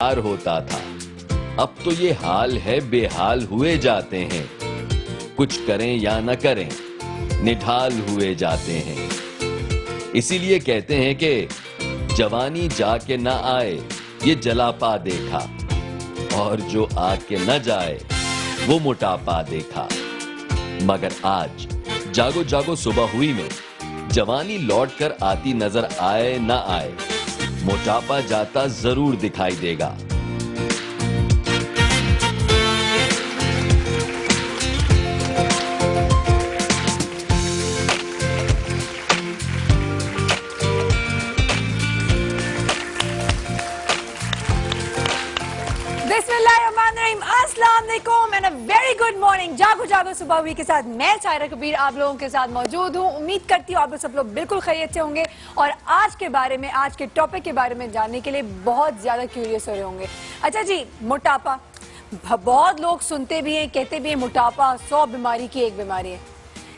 प्यार होता था, अब तो ये हाल है बेहाल हुए जाते हैं। कुछ करें या न करें, निढाल हुए जाते हैं। इसीलिए कहते हैं कि जवानी जाके न आए ये जलापा देखा, और जो आके न जाए वो मोटापा देखा। मगर आज जागो जागो सुबह हुई में जवानी लौट कर आती नजर आए न आए, मोटापा जाता जरूर दिखाई देगा। अस्सलामुअलैकुम and a very good morning. जागो जागो सुबह हुई के साथ मैं सायरा कबीर आप लोगों के साथ मौजूद हूँ। उम्मीद करती हूँ आप लोग सब लोग बिल्कुल खैरियत से होंगे और आज के बारे में, आज के टॉपिक के बारे में जानने के लिए बहुत ज्यादा क्यूरियस हो रहे होंगे। अच्छा जी, मोटापा बहुत लोग सुनते भी हैं, कहते भी हैं मोटापा 100 बीमारी की एक बीमारी है,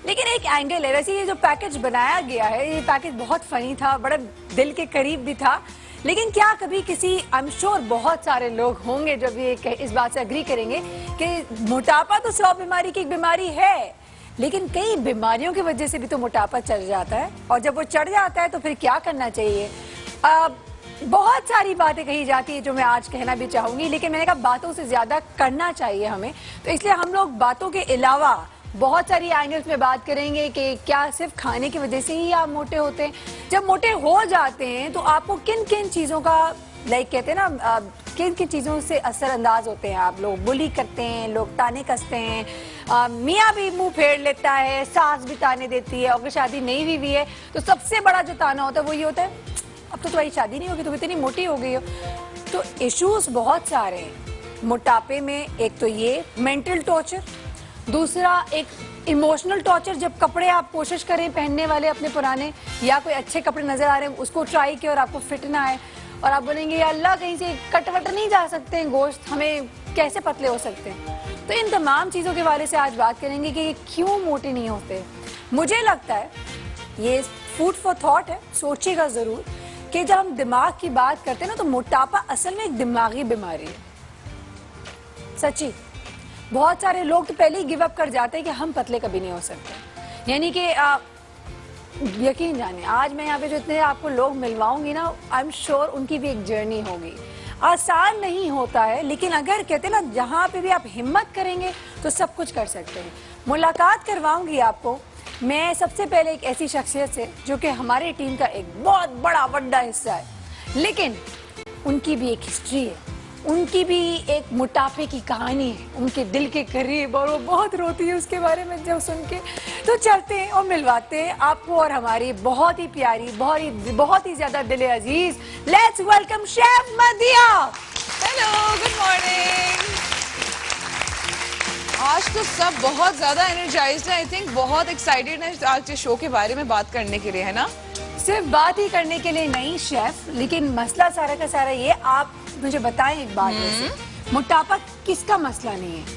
लेकिन एक एंगल है। वैसे ये जो पैकेज बनाया गया है, ये पैकेज बहुत फनी था, बड़ा दिल के करीब भी था, लेकिन क्या कभी किसी, आई एम श्योर बहुत सारे लोग होंगे जो भी इस बात से अग्री करेंगे कि मोटापा तो 100 बीमारी की एक बीमारी है, लेकिन कई बीमारियों की वजह से भी तो मोटापा चढ़ जाता है, और जब वो चढ़ जाता है तो फिर क्या करना चाहिए। बहुत सारी बातें कही जाती है जो मैं आज कहना भी चाहूंगी, लेकिन मैंने कहा बातों से ज्यादा करना चाहिए हमें, तो इसलिए हम लोग बातों के अलावा बहुत सारी एंगल्स में बात करेंगे कि क्या सिर्फ खाने की वजह से ही आप मोटे होते हैं। जब मोटे हो जाते हैं तो आपको किन किन चीज़ों का, लाइक कहते हैं ना, किन किन चीज़ों से असरअंदाज होते हैं आप। लोग बुली करते हैं, लोग ताने कसते हैं, मियाँ भी मुंह फेर लेता है, सास भी ताने देती है, अगर शादी नहीं हुई भी है तो सबसे बड़ा जो ताना होता है वो ये होता है, अब तो तुम्हारी शादी नहीं होगी, तुम इतनी मोटी हो गई हो। तो इश्यूज बहुत सारे हैं मोटापे में। एक तो ये मेंटल टॉर्चर, दूसरा एक इमोशनल टॉर्चर, जब कपड़े आप कोशिश करें पहनने वाले अपने पुराने, या कोई अच्छे कपड़े नजर आ रहे हैं उसको ट्राई किया और आपको फिट ना आए और आप बोलेंगे अल्लाह कहीं से कटवट नहीं जा सकते हैं गोश्त, हमें कैसे पतले हो सकते हैं। तो इन तमाम चीज़ों के बारे से आज बात करेंगे कि ये क्यों मोटे नहीं होते। मुझे लगता है ये फूड फॉर थॉट है, सोचिएगा ज़रूर कि जब हम दिमाग की बात करते हैं ना, तो मोटापा असल में एक दिमागी बीमारी है। सच्ची बहुत सारे लोग तो पहले ही गिव अप कर जाते हैं कि हम पतले कभी नहीं हो सकते। यानी कि यकीन जानिए, आज मैं यहाँ पे जो इतने आपको लोग मिलवाऊंगी ना, आई एम श्योर उनकी भी एक जर्नी होगी। आसान नहीं होता है, लेकिन अगर कहते ना जहाँ पे भी आप हिम्मत करेंगे तो सब कुछ कर सकते हैं। मुलाकात करवाऊंगी आपको मैं सबसे पहले एक ऐसी शख्सियत से जो कि हमारी टीम का एक बहुत बड़ा हिस्सा है, लेकिन उनकी भी एक हिस्ट्री है, उनकी भी एक मोटापे की कहानी है, उनके दिल के करीब, और वो बहुत रोती है उसके बारे में जब सुन के। तो चलते हैं और मिलवाते हैं आपको और हमारी बहुत ही प्यारी, बहुत ही ज्यादा दिल अजीज। Let's welcome chef Madiya. Hello, good morning. आज तो सब बहुत ज्यादा एनर्जाइज्ड है, आई थिंक बहुत एक्साइटेड है आज के शो के बारे में बात करने के लिए, है ना? सिर्फ बात ही करने के लिए नहीं शेफ, लेकिन मसला सारा का सारा ये, आप मुझे बताएं एक बात, मोटापा किसका मसला नहीं है?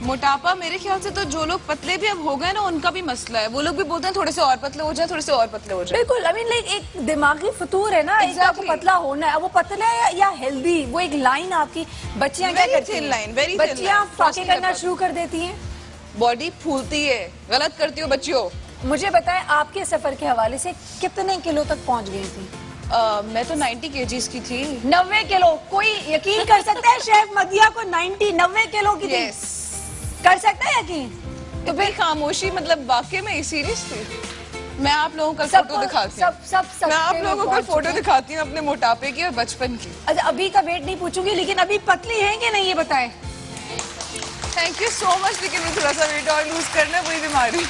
मोटापा मेरे ख्याल से तो जो लोग पतले भी अब हो गए ना, उनका भी मसला है। वो लोग भी बोलते हैं थोड़े से और पतले हो जाए, थोड़े से और पतले हो जाए। बिल्कुल, आई मीन लाइक एक दिमागी फतूर है ना, exactly. आपको पतला होना है, वो पतला है या हेल्दी, वो एक लाइन आपकी। बच्चियां क्या करती हैं? बच्चियां फाके करना शुरू कर देती हैं, बॉडी फूलती है, गलत करती हो बच्चियों। मुझे बताएं आपके सफर के हवाले से कितने किलो तक पहुंच गई थी? मैं तो 90 केजीज की थी। 90 किलो? कोई यकीन कर सकता है शेफ मदिया को 90 किलो की थी? कर सकता है यकीन? तो फिर खामोशी, मतलब वाकई में सीरियस थी। मैं आप लोगों का फोटो दिखाती हूँ, मैं आप लोगों को फोटो दिखाती हूँ अपने मोटापे की और बचपन की। अच्छा, अभी का वेट नहीं पूछूंगी, लेकिन अभी पतली हैं कि नहीं ये बताएं। थैंक यू सो मच, लेकिन मैं थोड़ा सा वेट और लूज करना है, वही बीमारी।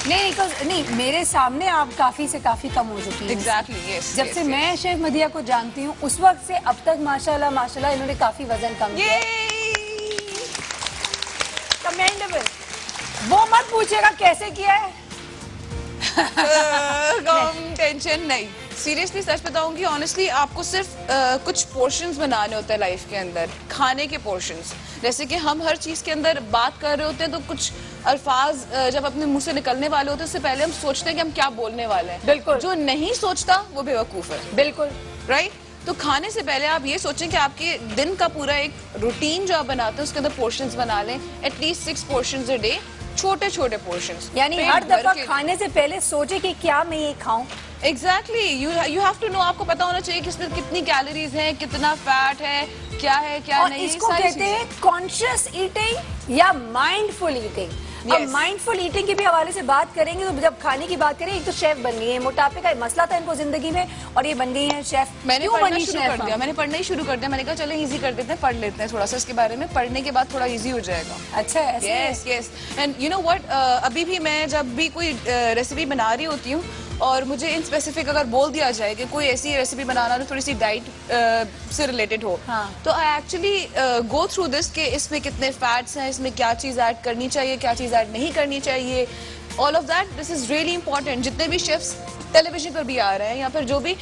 नहीं, मेरे सामने आप काफी से काफी कम हो चुकी हैं। Exactly, yes, जब से मैं शेफ मदिया को जानती हूँ उस वक्त से अब तक माशाल्लाह इन्होंने काफी वजन कम किया। कमेंडेबल। वो मत पूछेगा कैसे किया है। टेंशन नहीं, सीरियसली सच बताऊंगी, ऑनेस्टली आपको सिर्फ कुछ पोर्शंस बनाने होते हैं लाइफ के अंदर, खाने के पोर्शंस। जैसे कि हम हर चीज के अंदर बात कर रहे होते हैं तो कुछ अल्फाज जब अपने मुंह से निकलने वाले होते हैं उससे पहले हम सोचते हैं कि हम क्या बोलने वाले हैं। बिल्कुल। जो नहीं सोचता वो बेवकूफ है। बिल्कुल राइट। तो खाने से पहले आप ये सोचें कि आपके दिन का पूरा एक रूटीन जो आप बनाते हैं उसके अंदर पोर्शंस बना लें, एटलीस्ट 6 पोर्शंस अ डे, छोटे छोटे पोर्शंस। यानी हर दफा खाने से पहले सोचे कि क्या मैं ये खाऊं। Exactly, you have to know, आपको पता होना चाहिए कि इसमें कितनी कैलोरीज हैं, कितना फैट है, क्या है क्या और नहीं। इसको कहते हैं कॉन्शियस ईटिंग या माइंडफुल ईटिंग। अब माइंडफुल ईटिंग के भी हवाले से बात करेंगे, तो जब खाने की बात करें, एक तो शेफ बन गई है, मोटापे का मसला था इनको जिंदगी में और ये बन गई है शेफ। मैंने पढ़ना शुरू कर दिया, मैंने पढ़ना ही शुरू कर दिया। मैंने कहा चलो इजी कर देते हैं, पढ़ लेते हैं थोड़ा सा इसके बारे में, पढ़ने के बाद थोड़ा इजी हो जाएगा। अच्छा, yes yes. And you know what, अभी भी मैं जब भी कोई रेसिपी बना रही होती हूँ और मुझे इन स्पेसिफिक अगर बोल दिया जाए कि कोई ऐसी रेसिपी बनाना जो थोड़ी सी डाइट से रिलेटेड हो, तो I actually go through this कि इसमें कितने फैट्स हैं, इसमें क्या चीज़ ऐड करनी चाहिए, क्या चीज़ ऐड नहीं करनी चाहिए, all of that. This is really important. जितने भी शेफ्स टेलीविजन पर भी आ रहे हैं या फिर जो भी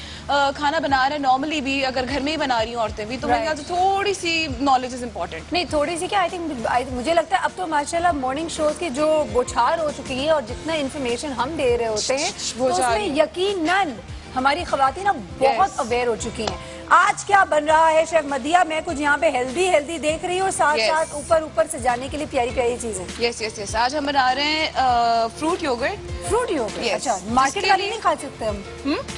खाना बना रहे हैं, नॉर्मली भी अगर घर में ही बना रही हूँ औरतें भी, तो मेरे ख्याल से थोड़ी सी नॉलेज इज इम्पोर्टेंट। नहीं, थोड़ी सी क्या, आई थिंक मुझे लगता है अब तो माशाल्लाह मॉर्निंग शोज की जो बौछार हो चुकी है और जितना इन्फॉर्मेशन हम दे रहे होते हैं, तो उसमें यकीनन हमारी खवातीन अब बहुत अवेयर हो चुकी हैं। आज क्या बन रहा है शेफ मदिया? मैं कुछ यहाँ पे हेल्दी देख रही हूँ, साथ साथ ऊपर से जाने के लिए प्यारी प्यारी चीजें। Yes yes yes. आज हम बना रहे हैं फ्रूट योगर्ट। फ्रूट योगर्ट, अच्छा। मार्केट वाले नहीं खा सकते हम?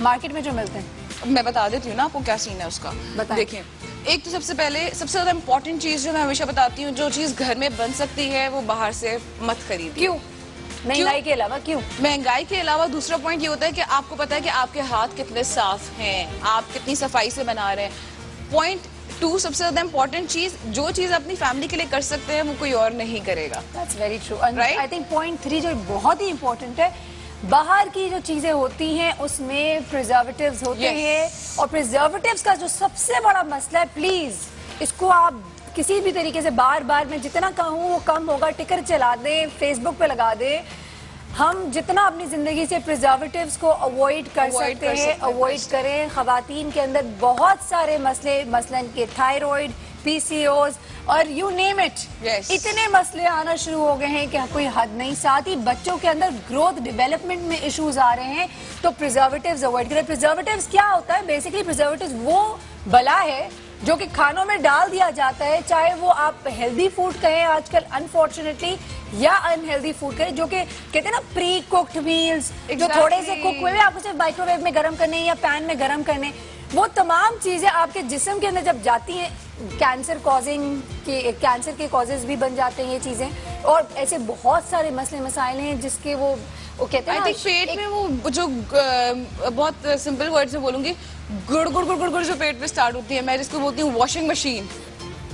मार्केट में जो मिलते हैं, मैं बता देती हूँ ना आपको क्या सीन है उसका। देखिए, एक तो सबसे पहले सबसे ज्यादा इम्पोर्टेंट चीज जो मैं हमेशा बताती हूँ, जो चीज घर में बन सकती है वो बाहर से मत खरीदिए। क्यों? महंगाई के अलावा क्यों? महंगाई के अलावा दूसरा पॉइंट ये होता है कि आपको पता है कि आपके हाथ कितने साफ हैं, आप कितनी सफाई से बना रहे हैं। पॉइंट 2, सबसे ज्यादा इम्पोर्टेंट चीज, जो चीज अपनी फैमिली के लिए कर सकते हैं वो कोई और नहीं करेगा। That's very true. I think point 3 जो बहुत ही इम्पोर्टेंट है, बाहर की जो चीजें होती हैं उसमें प्रिजर्वेटिव्स होते हैं, और प्रिजर्वेटिव्स का जो सबसे बड़ा मसला है, प्लीज इसको आप किसी भी तरीके से बार मैं जितना कहूँ वो कम होगा, टिकर चला दें, फेसबुक पे लगा दें। हम जितना अपनी जिंदगी से प्रिजर्वेटिव्स को अवॉइड कर सकते हैं अवॉइड करें। खवातीन के अंदर बहुत सारे मसले, मसलन के थायराइड, PCOS और यू नेम इट, इतने मसले आना शुरू हो गए हैं कि कोई हद नहीं। साथ ही बच्चों के अंदर ग्रोथ डेवलपमेंट में इश्यूज आ रहे हैं, तो प्रिजर्वेटिव्स अवॉइड करें। प्रिजर्वेटिव्स क्या होता है? बेसिकली प्रिजर्वेटिव्स वो बला है जो कि खानों में डाल दिया जाता है, चाहे वो आप हेल्दी फूड कहें आजकल अनफॉर्चुनेटली, या अनहेल्दी फूड कहें, जो कि कहते हैं ना प्री कुक्ड मील्स, जो थोड़े से कुक हुए आपको सिर्फ माइक्रोवेव में गर्म करने या पैन में गर्म करने, वो तमाम चीजें आपके जिस्म के अंदर जब जाती हैं, कैंसर के कॉजेज भी बन जाते हैं ये चीजें, और ऐसे बहुत सारे मसले मसाइल हैं जिसके वो कहते हैं आई थिंक पेट में वो जो बहुत सिंपल वर्ड्स में बोलूंगी, गुड़ गुड़ गुड़ गुड़ गुड़ जो पेट में स्टार्ट होती है, मैं जिसको बोलती हूँ वॉशिंग मशीन।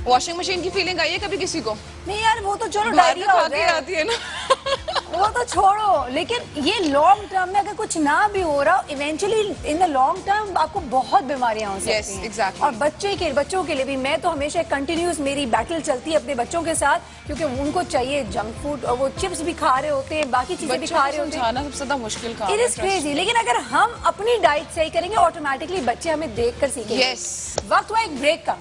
वॉशिंग मशीन की फीलिंग आई है कभी किसी को? नहीं यार, वो तो चलो डायरिया आती है ना वो तो छोड़ो, लेकिन ये लॉन्ग टर्म में अगर कुछ ना भी हो रहा, eventually in the long term आपको बहुत बीमारियां हो सकती हैं। exactly. और बच्चों के लिए भी, मैं तो हमेशा कंटिन्यूस मेरी बैटल चलती है अपने बच्चों के साथ, क्योंकि उनको चाहिए जंक फूड, और वो चिप्स भी खा रहे होते हैं, बाकी चीजें भी खा रहे होते हैं। सबसे ज्यादा मुश्किल काम इट इज क्रेजी। लेकिन अगर हम अपनी डाइट सही करेंगे, ऑटोमेटिकली बच्चे हमें देख कर सीखेंगे। वक्त हुआ एक ब्रेक का,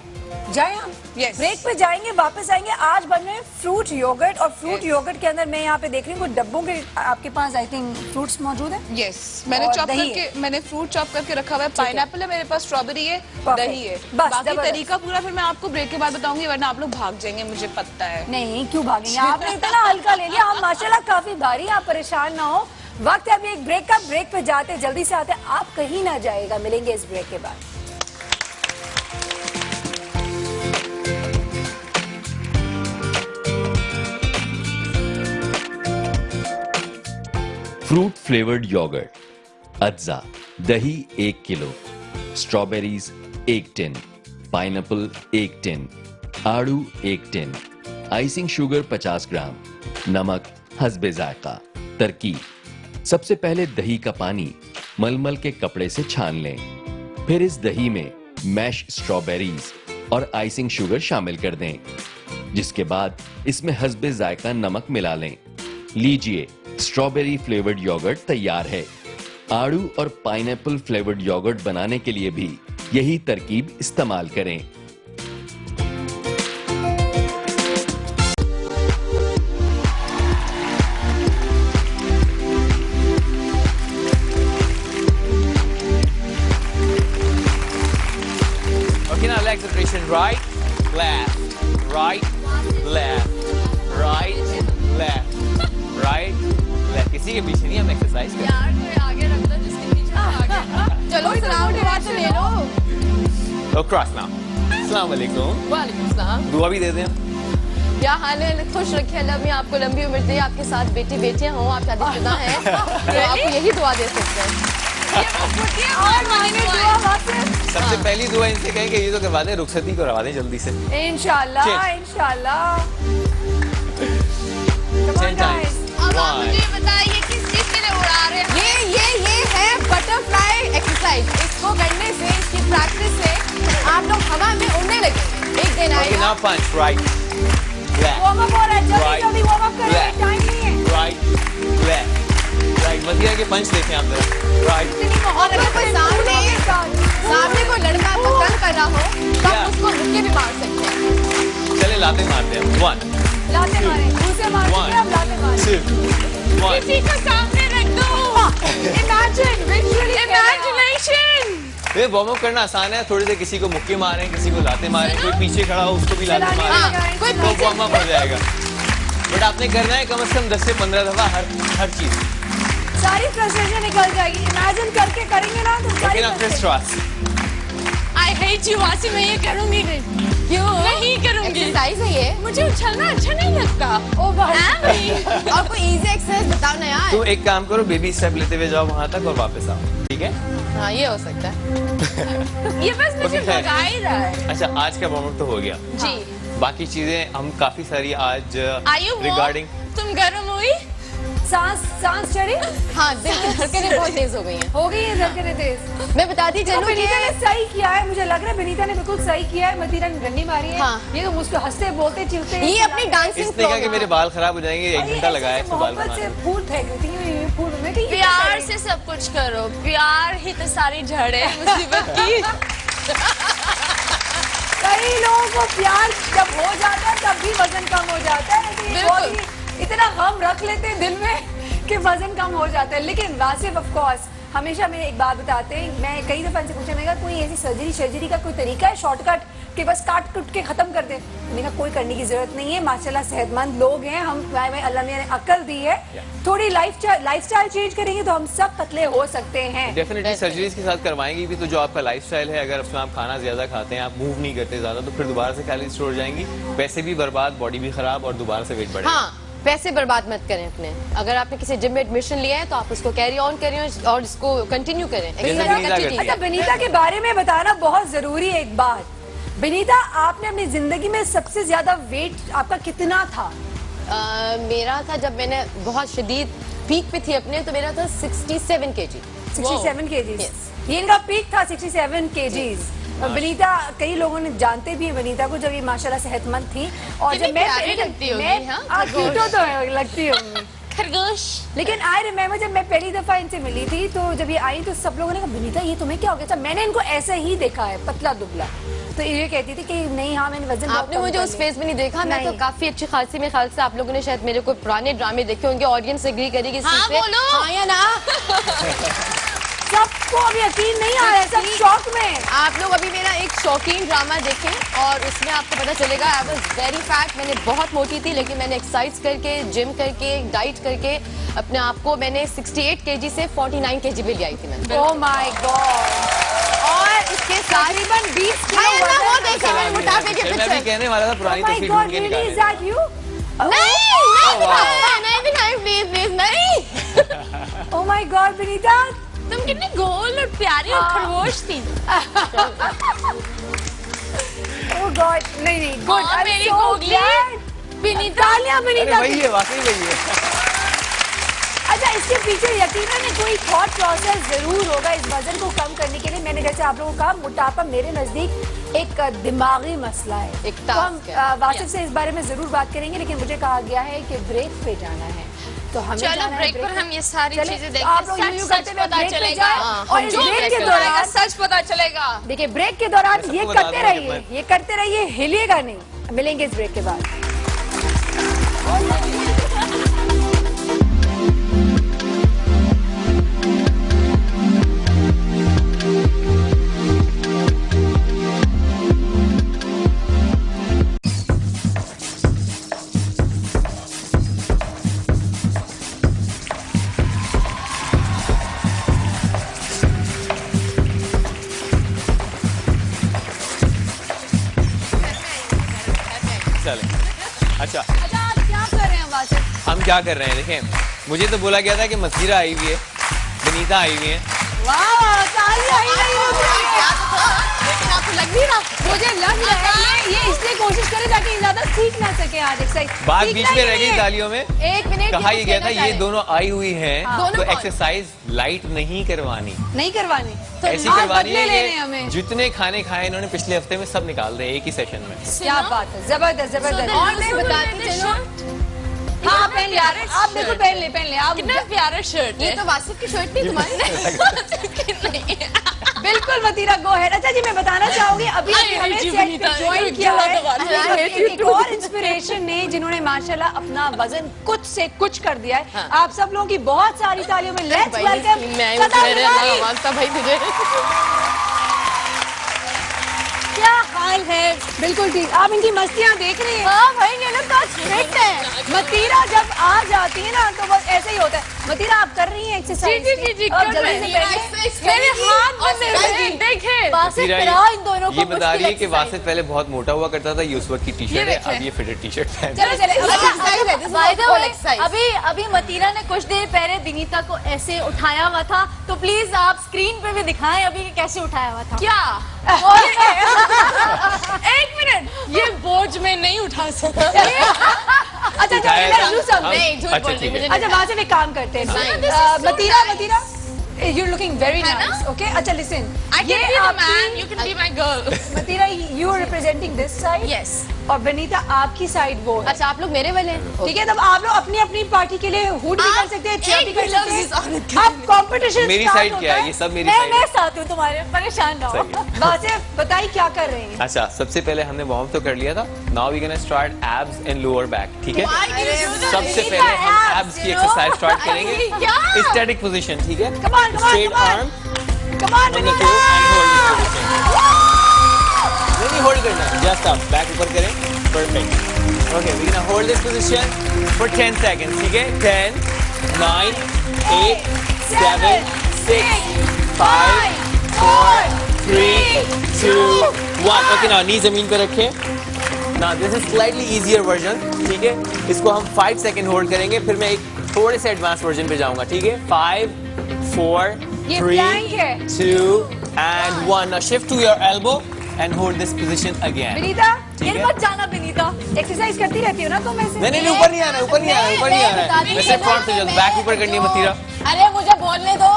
जाए हम ब्रेक पे जाएंगे, वापस आएंगे। आज बन रहे हैं फ्रूट योगर्ट, और फ्रूट योगर्ट के अंदर मैं यहाँ पे देख रही हूँ कुछ डब्बों के आपके पास आई थिंक फ्रूट्स मौजूद है। मैंने फ्रूट चॉप करके रखा हुआ है, पाइनएप्पल है मेरे पास, स्ट्रॉबेरी है, दही है, बाकी तरीका पूरा फिर मैं आपको ब्रेक के बाद बताऊंगी, वरना आप लोग भाग जाएंगे, मुझे पता है। नहीं, क्यों भागेंगे? आपने इतना हल्का ले लिया, हम माशाल्लाह काफी भारी, आप परेशान ना हो। वक्त है अभी एक ब्रेक का, ब्रेक पे जाते जल्दी से आते, आप कहीं ना जाएगा, मिलेंगे इस ब्रेक के बाद। फ्रूट फ्लेवर्ड योगर्ट, अज्जा, दही 1 kilo, strawberries 1 tin, pineapple 1 tin, आड़ू 1 टिन, आइसिंग शुगर 50 ग्राम, नमक हस्बे जायका। तरकीब: सबसे पहले दही का पानी मलमल के कपड़े से छान लें, फिर इस दही में मैश स्ट्रॉबेरीज और आइसिंग शुगर शामिल कर दें, जिसके बाद इसमें हस्बे जायका नमक मिला लें। लीजिए, स्ट्रॉबेरी फ्लेवर्ड योगर्ट तैयार है। आड़ू और पाइनएप्पल फ्लेवर्ड योगर्ट बनाने के लिए भी यही तरकीब इस्तेमाल करें। Concentration. Right, left, right, left, right, left, right, left. किसी के पीछे नहीं हम एक्सरसाइज कर यार कोई आगे रख दो जिसके पीछे आगे चलो इस राउंड के बाद तो ले लो तो क्रॉस नाउ अस्सलाम वालेकुम वालेकुम सलाम दुआ भी दे दें क्या हाल है खुश रखे अल्लाह में आपको लंबी उम्र दे आपके साथ बेटे बेटियां हों आप शादीशुदा हैं तो आपको यही दुआ दे सकते हैं सबसे पहली दुआ इनसे कहें कि ये तो करवा दें रुखसती करवा दें जल्दी से इंशाल्लाह Cheers. इंशाल्लाह Come on, 10 times. guys. अब आप One. मुझे बताइए किस चीज के लिए उड़ा रहे हैं ये है बटरफ्लाई एक्सरसाइज इसको करने से इसकी प्रैक्टिस से आप लोग हवा में उड़ने लगेंगे एक दिन Okay, आएगा now punch. Right, left, warm up हो रहा है जल्दी Right. जल्दी वार्म अप करें Left. टाइम नहीं है right, left, right. मत के पंच देखें आप जरा. Right. और अगर कोई सामने कोई लड़का पसंद कर रहा हो तो आप उसको रुके भी मार सकते हैं चले लाते मारते हैं. 1, लाते मारे दूसरे मारते हैं अब लाते मारे 2, 1. को सामने रख दो इमेजिन लिटरली इमेजिनेशन ये वार्म अप करना आसान है थोड़ी देर किसी को मुक्के मारें किसी को लाते मारें कोई पीछे खड़ा हो उसको भी लाते चलाने मारें लगा है, कोई तो वार्म अप हो जाएगा बट आपने करना है कम से कम 10 से 15 दफा हर चीज सारी फ्रस्ट्रेशन निकल जाएगी इमेजिन करके करेंगे ना तो सारी लेकिन after stress I hate you वासी मैं ये करूंगी नहीं क्यों नहीं करूंगी एक्सरसाइज है ये मुझे उछलना अच्छा नहीं लगता ओ भाई और कोई इजी एक्सरसाइज बताओ ना यार तो एक काम करो बेबी स्टेप लेते हुए जाओ वहां तक और वापस आओ ठीक है हाँ ये हो सकता है ये बस मुझे Okay, खैर। भगा ही रहा है अच्छा आज का वार्म अप तो हो गया जी बाकी चीजें हम काफी सारी आज आयु रिगार्डिंग तुम गर्म हुई सांस चढ़ी हाँ दिल की धड़कनें बहुत तेज हो गई हैं हो गई है धड़कनें तेज मैं बताती तो चलूं विनीता ने कि सही किया है मुझे लग रहा है विनीता ने बिल्कुल सही किया है मदीना ने डंडी मारी है हाँ। ये तो मुझको हंसते बोलते चिलते ये अपनी डांसिंग इसने कहा कि मेरे बाल खराब हो जाएंगे 1 घंटा लगाया है इसको बाल मोहब्बत से बनाने फूल फेंक रही थी ये फूल में कि ये प्यार क्या से सब कुछ करो प्यार ही तो सारी जड़ है मुसीबत की कई लोगों को प्यार जब हो जाता है तब भी वजन कम हो जाता है लेकिन ये बिल्कुल। body इतना हम रख लेते हैं दिल में कि वजन कम हो जाता है लेकिन वासिफ ऑफ कोर्स हमेशा मेरे एक बात बताते हैं मैं कई दफा इनसे पूछा मैंने कहा कोई ऐसी सर्जरी का कोई तरीका है शॉर्टकट कि बस काट कुट के खत्म कर दे मैंने कहा कोई करने की जरूरत नहीं है माशाल्लाह सेहतमंद लोग हैं हम अल्लाह ने अक्ल दी है थोड़ी लाइफस्टाइल चेंज करेंगे तो हम सब पतले हो सकते हैं डेफिनेटली सर्जरीज के साथ करवाएंगी भी तो जो आपका लाइफस्टाइल है अगर उसमें आप खाना ज्यादा खाते हैं आप मूव नहीं करते ज्यादा तो फिर दोबारा से कैलोरीज स्टोर जाएंगी पैसे भी बर्बाद बॉडी भी खराब और दोबारा से वेट बढ़ेगा हाँ पैसे बर्बाद मत करें अपने अगर आपने किसी जिम में एडमिशन लिया है तो आप उसको कैरी ऑन करें और इसको कंटिन्यू करें विनीता Exercise अच्छी चीज़ अच्छा है। विनीता के बारे में बताना बहुत जरूरी है एक बात विनीता आपने अपनी जिंदगी में सबसे ज्यादा वेट आपका कितना था मेरा था जब मैंने बहुत शदीद पीक पे थी अपने तो मेरा था 67 kg 67 केजीज Yes. ये इनका पीक था 67 केजीज विनीता कई लोगों ने जानते भी हैं विनीता को जब ये माशाल्लाह सेहतमंद थी और कितनी जब मैं प्यारी लगती होगी, हाँ, क्यूटो तो लगती होंगी खरगोश लेकिन आई रिमेम्बर जब मैं पहली दफा इनसे मिली थी तो जब ये आई तो सब लोगों ने कहा विनीता ये तुम्हें क्या हो गया था मैंने इनको ऐसे ही देखा है पतला दुबला तो ये कहती थी कि नहीं हाँ मैंने वजन बहुत आपने कम मुझे कर उस लिया। फेस में नहीं देखा मैं तो नहीं। काफी अच्छी खासी में ख्याल से आप लोगों ने शायद मेरे कोई पुराने ड्रामे देखे होंगे ऑडियंस एग्री करेगी इस चीज़ पे। हाँ या ना सबको अभी यकीन नहीं आ रहा है सब शौक में आप लोग अभी मेरा एक शौकीन ड्रामा देखें और उसमें आपको पता चलेगा आई वाज वेरी फैट मैंने बहुत मोटी थी लेकिन मैंने एक्सरसाइज करके जिम करके डाइट करके अपने आप को मैंने 68 kg से 49 kg पे ले आई थी मैं ओह माय गॉड और इसके साथ तकरीबन 20 हाँ या ना, वो वजन देखे मैंने मोटापे के मैं भी पिक्चर कहने वाला था पुरानी माय तस्वीर गॉड ढूंढ के रियली इज निकालें दैट यू नहीं दिखाएं प्लीज प्लीज नहीं ओह माय गॉड विनीता तुम कितनी गोल और प्यारी और खरगोश थी ओह गॉड नहीं नहीं गुड और मेरी गोगली विनीता तालियां अरे विनीता वही है वाकई वही है अच्छा इसके पीछे यकीनन कोई थॉट प्रोसेस जरूर होगा इस वजन को कम करने के लिए मैंने जैसे आप लोगों को कहा मोटापा मेरे नजदीक एक दिमागी मसला है एक तो हम task है। वासिफ से इस बारे में जरूर बात करेंगे लेकिन मुझे कहा गया है कि ब्रेक पे जाना है तो हमें चलो जाना है ब्रेक पर पे। हम ये सारी चलें, चीजें तो आप लोग देखेंगे यूं सच करते हुए पता ब्रेक पे चलेगा जाएं और इस जो ब्रेक के ब्रेक दौरान सच पता चलेगा देखिए ब्रेक के दौरान मैं ये सबको बता करते दूंगा रहिए कि ये करते रहिए हिलिएगा नहीं मिलेंगे इस ब्रेक के बाद चलें। अच्छा अच्छा आप क्या कर रहे हैं वासिफ? हम क्या कर रहे हैं, देखें मुझे तो बोला गया था कि मसीरा आई हुई है, बनीता आई हुई है। वाह ताली आई नहीं होती लेकिन आपको लग नहीं रहा? मुझे लग रहा है ये इसलिए कोशिश करे ताकि ज्यादा सीख ना सके आज एक्सरसाइज। बात बीच में रह गई तालियों में। एक मिनट कहा ये गया था ये दोनों आई हुई हैं दोनों तो कौन? एक्सरसाइज लाइट नहीं करवानी, नहीं करवानी तो ऐसी आज करवानी बदले लेने है हमें। कि जितने खाने खाए इन्होंने पिछले हफ्ते में सब निकाल दे एक ही सेशन में। क्या बात है, जबरदस्त जबरदस्त। और मैं बताती चलो। हाँ पहन ले आप बिल्कुल पहन ले आप। कितना प्यारा शर्ट है। ये तो वासिफ की शर्ट नहीं तुम्हारी। बिल्कुल मतीरा गो हेड। अच्छा जी मैं बताना चाहूंगी अभी I हमें hate you, सेट पे विनीता। ज्वाइन किया है I hate you एक और इंस्पिरेशन ने जिन्होंने माशाल्लाह अपना वजन कुछ से कुछ कर दिया है। हाँ। आप सब लोगों की बहुत सारी तालियों में लेट्स भाई, वेलकम मैं सदा मेरे बुखारी। आवाज था भाई तुझे। क्या हाल है? बिल्कुल ठीक। आप इनकी मस्तियाँ देख रही हैं? हाँ भाई ये लोग तो फिट है। मतीरा जब आ जाती है ना तो बस ऐसे ही होता है। मतीरा आप कर रही हैं एक्सरसाइज? जी और कर जल्दी रही से हूँ। पहले मेरे हाथ बंधे हुए हैं, देखे। वासिफ मसीरा फिरा इन दोनों को ये बता रही है कि मुश्किल वासिफ पहले बहुत मोटा हुआ करता था, ये उस वक्त की टी शर्ट है, देखें। अब ये फिटेड टी शर्ट पहन चलो चले exercise है, this is not full exercise। अभी मतीरा ने कुछ देर पहले विनीता को ऐसे उठाया हुआ था, तो प्लीज आप स्क्रीन पे भी दिखाएं अभी कि कैसे उठाया हुआ था। क्या? एक मिनट, ये बोझ में नहीं उठा सकता। अच्छा उठाया मैं था। झूठ सब नहीं झूठ अच्छा, बोल रही ठीक है। मुझे। अच्छा वहां से एक काम करते हैं Fine. Matira Matira you looking very है ना? Nice okay. अच्छा listen I can be the man, you can be my girl. Matira you are representing this side Yes. और बनीता आपकी साइड वो है। अच्छा आप लोग मेरे वाले हैं। ठीक है तब आप लोग अपनी अपनी पार्टी के लिए हुड भी कर आप सकते हैं, चेयर भी एक कर भी सकते लफ्ज़ इस औरत हैं। के आप कंपटीशन मेरी साइड क्या है, ये सब मेरी साइड मैं है। साथ हूँ तुम्हारे, परेशान ना हो। सही है। वासिफ बताइए क्या कर रहे हैं? अच्छा सबसे पहले हमने वार्म तो कर लिया था, now we gonna start abs and lower back, ठीक है। सबसे पहले हम एब्स की एक्सरसाइज स्टार्ट करेंगे क्या? स्टैटिक पोजीशन, ठीक है। Come on, come on, straight come on. Arm Come on, on the Vanita! toe and hold this position. नहीं होल्ड करना है, जस्ट आप बैक ऊपर करें, perfect. Okay we gonna hold this position for 10 seconds, ठीक है। 10 9 8 7 6 5 4 3 2 1। ओके नाउ नी जमीन पे रखें। Now this is slightly easier version, ठीक है। इसको हम 5 सेकंड होल्ड करेंगे, फिर मैं एक थोड़े से एडवांस वर्जन पे जाऊंगा, ठीक है। 5 4 ये 3 plank है। 2 and 1। Now shift to your elbow and hold this position again। Vinita ठीक फिर है। मत जाना विनीता। एक्सरसाइज करती रहती हो ना तुम ऐसे? नहीं ऊपर नहीं आना, ऊपर नहीं आना, ऊपर नहीं आना है। मैं सिर्फ फ्रंट से जस्ट बैक ऊपर करनी है मतीरा। अरे मुझे बोलने दो।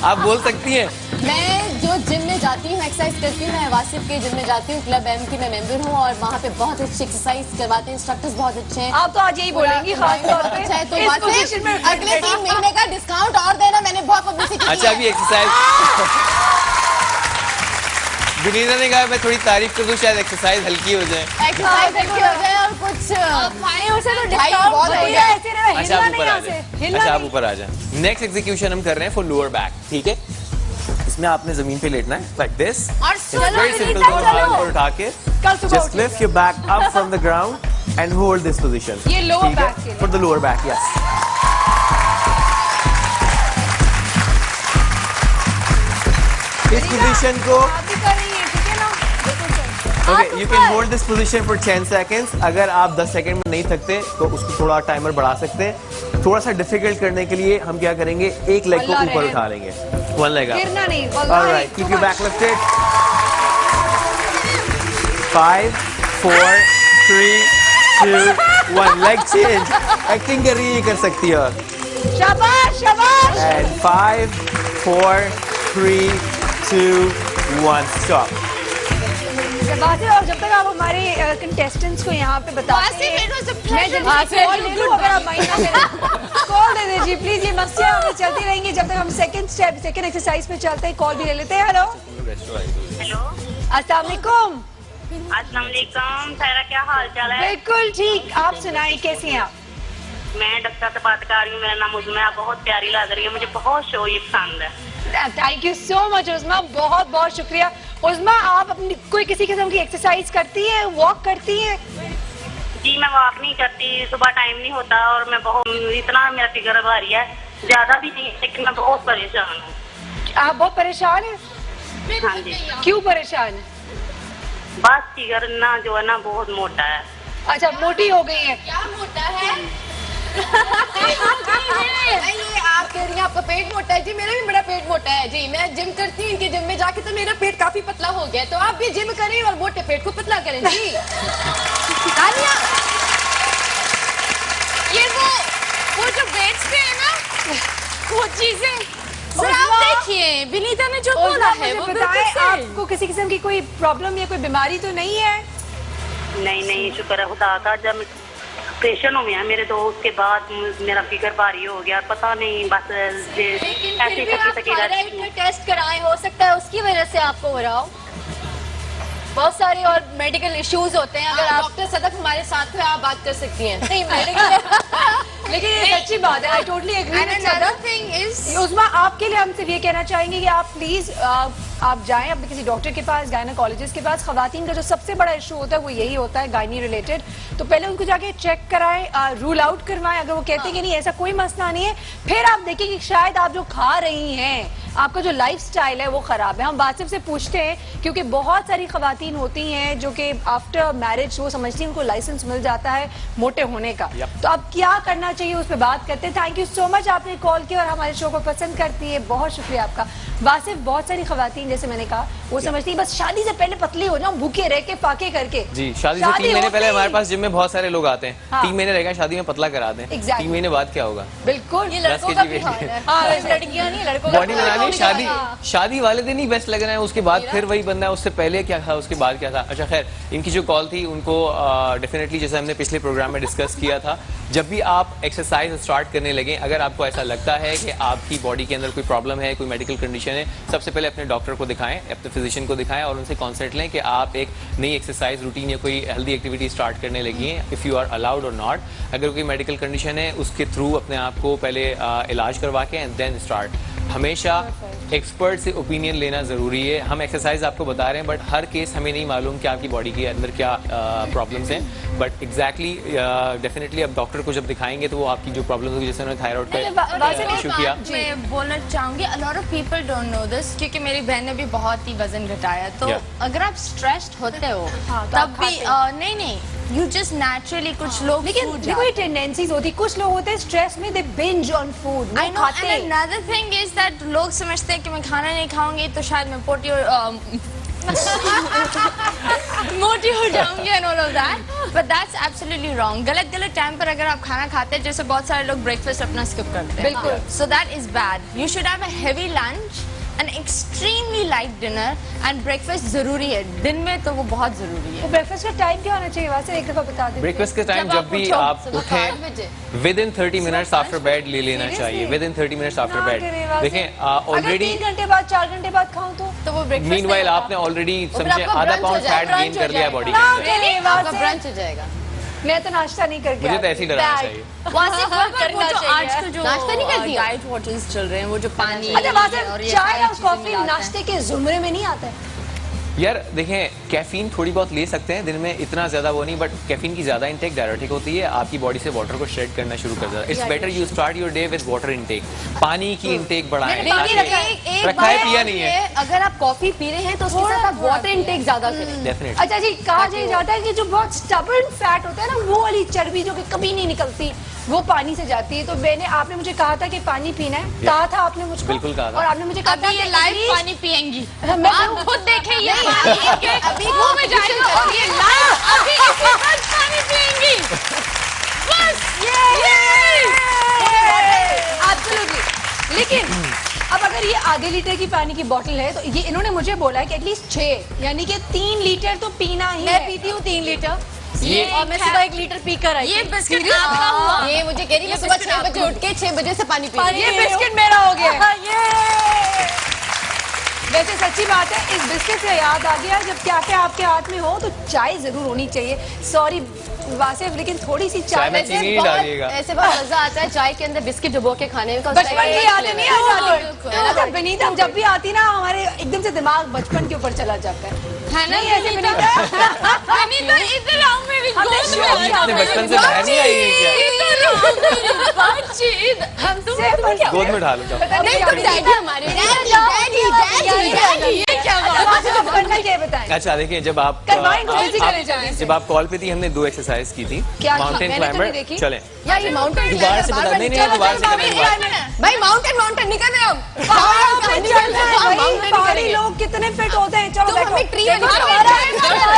आप बोल सकती हैं। मैं जो जिम में जाती हूँ एक्सरसाइज करती हूँ, मैं वासिफ के जिम में जाती हूँ, क्लब एम की मैं मेंबर हूँ और वहाँ पे बहुत अच्छी एक्सरसाइज करवाते हैं, इंस्ट्रक्टर्स बहुत अच्छे हैं। आप तो आज यही बोलेंगी खास तौर पे अच्छा है तो इस पोजीशन वासिफ में अगले 3 महीने का डिस्काउंट और देना, मैंने बहुत पब्लिसिटी की अच्छा है। अभी एक्सरसाइज विनीता ने कहा मैं थोड़ी तारीफ कर दूं, शायद एक्सरसाइज हल्की हो जाए। एक्सरसाइज अच्छी हो जाए और कुछ उसे तो भाई डिस्काउंट बहुत हो भैया गया। ऐसे रहे अच्छा हिलना आप नहीं ऊपर आ यहाँ से जाए। हिलना अच्छा आप नहीं। ऊपर आ जाए। नेक्स्ट एग्जीक्यूशन हम कर रहे हैं फॉर लोअर बैक, ठीक है। इसमें आपने जमीन पे लेटना है लाइक दिस। और चलो, वेरी सिंपल, विनीता, दोनों हाथ चलो। ऊपर उठा के कल सुबह just उठिएगा। lift your back up from the ground and hold this position। ये lower ठीक है? back के लिए। For the lower back, yes। इस पोजीशन को आप भी कर रही हैं ठीक है ना? बिल्कुल sir. Okay you can hold this position for 10 seconds. अगर आप 10 सेकंड में नहीं थकते तो उसको थोड़ा टाइमर बढ़ा सकते हैं। थोड़ा सा डिफिकल्ट करने के लिए हम क्या करेंगे, एक लेग को अल्लाह ऊपर रहम। उठा लेंगे, वन लेग गिरना नहीं अप। वल्लाही, alright keep too your much। Back lifted. 5 4 3 2 1 leg change. Acting कर रही है, ये कर सकती है। शाबाश शाबाश। And 5 4 3 2 1 stop. वासिफ और जब तक आप हमारे कंटेस्टेंट्स को यहाँ पे बताते वासिफ, it was a मैं pleasure जल्दी वासिफ, से कॉल ले लूँ अगर आप माइंड ना करें। कॉल दे दीजिए प्लीज, ये मस्तियाँ हमें चलती रहेंगी जब तक हम सेकंड एक्सरसाइज पे चलते हैं। कॉल भी ले लेते हैं। हेलो हेलो अस्सलाम वालेकुम। अस्सलाम वालेकुम सायरा, क्या हाल चाल है? बिल्कुल ठीक, आप सुनाइए कैसी हैं आप? मैं डॉक्टर से बात कर रही हूँ, मेरा नाम उज़मा है, आप बहुत प्यारी लग रही है, मुझे बहुत शो ये पसंद है। थैंक यू सो मच उज़मा, बहुत बहुत शुक्रिया। उज़मा आप अपनी कोई किसी किस्म की एक्सरसाइज करती है, वॉक करती है? जी मैं वॉक नहीं करती, सुबह टाइम नहीं होता और मैं बहुत इतना मेरा फिगर भारी है, ज्यादा भी नहीं लेकिन मैं बहुत परेशान हूँ। आप बहुत परेशान हैं? हाँ जी। क्यों परेशान हैं? बस फिगर ना जो है ना बहुत मोटा है। अच्छा, मोटी हो गई है। क्या मोटा है? ये आप कह रही हैं आपका पेट मोटा है जी, मेरा भी बड़ा पेट मोटा है जी। मैं जिम करती हूँ, इनके जिम में जाके तो मेरा पेट काफी पतला हो गया है। तो आप भी जिम करें और मोटे पेट को पतला करें जी। तानिया, ये वो जो बेचते हैं ना वो चीजें, सर आप उस्मा, देखिए विनीता ने जो बोला उस्मा, है मुझे वो बताएं, बिल्कुल सही। आपको किसी किस्म की कोई प्रॉब्लम या कोई बीमारी तो नहीं है? नहीं, शुक्र है खुदा का। जब ऑपरेशन हो गया मेरे, तो उसके बाद मेरा फिगर भारी हो गया। पता नहीं, बस लेकिन ऐसे फिर भी आप थकी थायराइड रहती का हूँ। टेस्ट कराएं, हो सकता है उसकी वजह से आपको हो रहा हो। बहुत सारे और मेडिकल इश्यूज होते हैं। अगर आप डॉक्टर सदफ हमारे साथ में आप बात कर सकती हैं। नहीं मेडिकल लेकिन ये सच्ची बात है, I totally agree And with another Sadaf. thing is Usma, आपके लिए हम सिर्फ ये कहना चाहेंगे कि आप प्लीज आप जाएं अपने किसी डॉक्टर के पास, गायनेकोलॉजिस्ट के पास। खवातीन का जो सबसे बड़ा इशू होता है वो यही होता है, गायनी रिलेटेड। तो पहले उनको जाके चेक कराएं, रूल आउट करवाएं। अगर वो कहते हैं कि नहीं ऐसा कोई मसला नहीं है, फिर आप देखिए कि शायद आप जो खा रही हैं, आपका जो लाइफस्टाइल है वो खराब है। हम वासिफ से पूछते हैं, क्योंकि बहुत सारी खवातीन होती हैं जो कि आफ्टर मैरिज वो समझती हैं उनको लाइसेंस मिल जाता है मोटे होने का। तो अब क्या करना चाहिए उस पर बात करते हैं। थैंक यू सो मच, आपने कॉल किया और हमारे शो को पसंद करती है, बहुत शुक्रिया आपका। वासिफ, बहुत सारी खवातीन जैसे मैंने कहा वो समझती है बस शादी से पहले पतली हो जाऊं, भूखे रह के फाके करके। जी, शादी से 3 महीने होती पहले ही- हमारे पास जिम में बहुत सारे लोग आते हैं। हाँ। 3 महीने रहेगा शादी में पतला करा दें। Exactly. 3 महीने बाद क्या होगा? बिल्कुल, ये लड़कों के का जी भी वेट हाल है। हाँ, लड़कियां नहीं, लड़कों का बॉडी भी हाल बनानी, है। शादी वाले दिन ही बेस्ट लगना है, उसके बाद फिर वही बनना है। उससे पहले क्या था, उसके बाद क्या था। अच्छा खैर, इनकी जो कॉल थी उनको डेफिनेटली, जैसे हमने पिछले प्रोग्राम में डिस्कस किया था, जब भी आप एक्सरसाइज स्टार्ट करने लगे, अगर आपको ऐसा लगता है कि आपकी बॉडी के अंदर कोई प्रॉब्लम है, कोई मेडिकल कंडीशन है, सबसे पहले अपने डॉक्टर को दिखाएं, अपने फिजिशियन को दिखाएं और उनसे कॉन्सल्ट लें कि आप एक नई एक्सरसाइज रूटीन या कोई हेल्दी एक्टिविटी स्टार्ट करने लगी हैं, इफ़ यू आर अलाउड और नॉट। अगर कोई मेडिकल कंडीशन है उसके थ्रू अपने आप को पहले इलाज करवा के एंड देन स्टार्ट। हमेशा एक्सपर्ट से ओपिनियन लेना ज़रूरी है। हम एक्सरसाइज आपको बता रहे हैं, बट हर केस हमें नहीं मालूम कि आपकी बॉडी के अंदर क्या प्रॉब्लम्स हैं। बट एग्जैक्टली डेफिनेटली अब डॉक्टर को जब दिखाएंगे तो वो आपकी जो प्रॉब्लम होगी, जैसे उन्होंने थायराइड का इशू किया। मैं बोलना चाहूंगी, a lot of people don't know this, क्योंकि मेरी बहन ने भी बहुत ही वजन घटाया। तो Yeah. अगर आप स्ट्रेस्ड होते हो हाँ, तो तब आप भी खाते नहीं, यू जस्ट नेचुरली कुछ लोग लेकिन food देखो ये टेंडेंसीज होती, कुछ लोग होते हैं स्ट्रेस में दे बिंज ऑन फूड, I वो know, खाते and another thing is that लोग समझते हैं कि मैं खाना नहीं खाऊंगी तो शायद मैं मोटी हो जाऊंगी and all of that, but that's absolutely wrong. गलत टाइम पर अगर आप खाना खाते हैं, जैसे बहुत सारे लोग ब्रेकफास्ट अपना स्किप करते हैं, बिल्कुल। so that is bad. You should have a heavy lunch, an extremely light dinner and breakfast जरूरी है दिन में, तो वो बहुत जरूरी है। ब्रेकफास्ट का टाइम क्या होना चाहिए वैसे एक दफा बता दें। ब्रेकफास्ट के टाइम जब जब आप भी उठो, आप सुबह 5 बजे। उठें, with in 30 minutes after bed ले लेना Seriously? चाहिए। विद इन 30 मिनट्स आफ्टर ना बेड। करें वैसे। देखें अगर ऑलरेडी 3 घंटे बाद 4 घंटे बाद खाऊं तो वो ब्रेकफास्ट मीनवाइल आपने ऑलरेडी समझे आपका आधा brunch हो पाउंड जाएगा, फैट गेन brunch कर हो लिया जाएगा। बॉडी ना के अंदर। करें आपका वैसे। ब्रंच हो जाएगा। मैं तो नाश्ता नहीं करके मुझे तो आती। ऐसे ही डराना Bad. चाहिए। वो जो आजकल जो नाश्ता नहीं करती हो? डाइट वाटर्स चल रहे हैं, वो जो पानी अच्छा वहाँ से और ये चाय सारी और चीजें कॉफी मिलाते हैं। नाश्ते के जुमरे में नहीं आता है। यार देखें, कैफीन थोड़ी बहुत ले सकते हैं दिन में, इतना ज्यादा वो नहीं, बट कैफीन की ज्यादा इंटेक डायरेटिक होती है, आपकी बॉडी से वाटर को शेड करना शुरू कर देता है। It's better you start your day with water intake. पानी की इंटेक बढ़ाएं। लेकिन ताकि- एक रखा है बात पिया नहीं है। अगर आप कॉफी पी रहे हैं तो उसके साथ आप वाटर इनटेक ज्यादा करें। डेफिनेटली। अच्छा जी, कहा जाता है कि जो बहुत स्टबर्न फैट होता है ना, वो वाली चर्बी जो कि कभी नहीं निकलती, वो पानी से जाती है। तो मैंने आपने मुझे कहा था कि पानी पीना है, कहा था आपने मुझको, बिल्कुल कहा था। और आपने मुझे कहा था अभी ये कि लाइव please- पानी पियेंगी, मैं आप खुद देखें ये पानी के मुंह में जाएगा और ये लाइव अभी इसी वक्त पानी पियेंगी। बस Absolutely. लेकिन अब अगर ये आधे लीटर की पानी की बोतल है, तो ये इन्होंने मुझे बोला है कि एटलीस्ट 6 यानी कि 3 लीटर तो पीना ही मैं है। पीती हूँ 3 लीटर ये और मैं सुबह 1 लीटर पी कर आई ये थी। बिस्किट आपका हुआ। ये मुझे कह रही है मैं सुबह 6 बजे उठ के 6 बजे से पानी पी रही ये हूँ। बिस्किट मेरा हो गया। वैसे सच्ची बात है, इस बिस्किट से याद आ गया, जब कैफे आपके हाथ में हो तो चाय जरूर होनी चाहिए। सॉरी वासिफ, लेकिन थोड़ी सी चाय में चाय चीनी नहीं डालिएगा। ऐसे बहुत मजा आता है चाय के अंदर बिस्किट डुबो के खाने का। बचपन की यादें नहीं आ बिल्कुल। जाती। अच्छा विनीता, जब भी आती ना हमारे एकदम से दिमाग बचपन के ऊपर चला जाता है। है ना नहीं ऐसे विनीता? विनीता इधर आओ, मेरी गोद में आ जाओ। अपने बचपन से बाहर नहीं आई है क्या? इधर गोद में उठा लो, जाओ। नहीं तुम डैडी हमारे डैडी डैडी डैडी ये क्या बात है? करना क्या है बताएं? अच्छा देखिए, जब आप करवाएंगे, फिजिकली जाने से। जब आप कॉल पे थी हमने 2 एक्सरसाइज की थी। क्या की? माउंटेन मैंने तो नहीं क्लाइंबर। देखी। चलें यार ये माउंटेन दोबारा से बता, नहीं दोबारा से करेंगे। भाई माउंटेन निकल रहे हम पहाड़ों पे चल रहे हैं भाई, माउंटेन पहाड़ी करेंगे। लोग कितने फिट होते हैं। चलो तुम बैठो। हमें ट्री देखो, वाली हमारा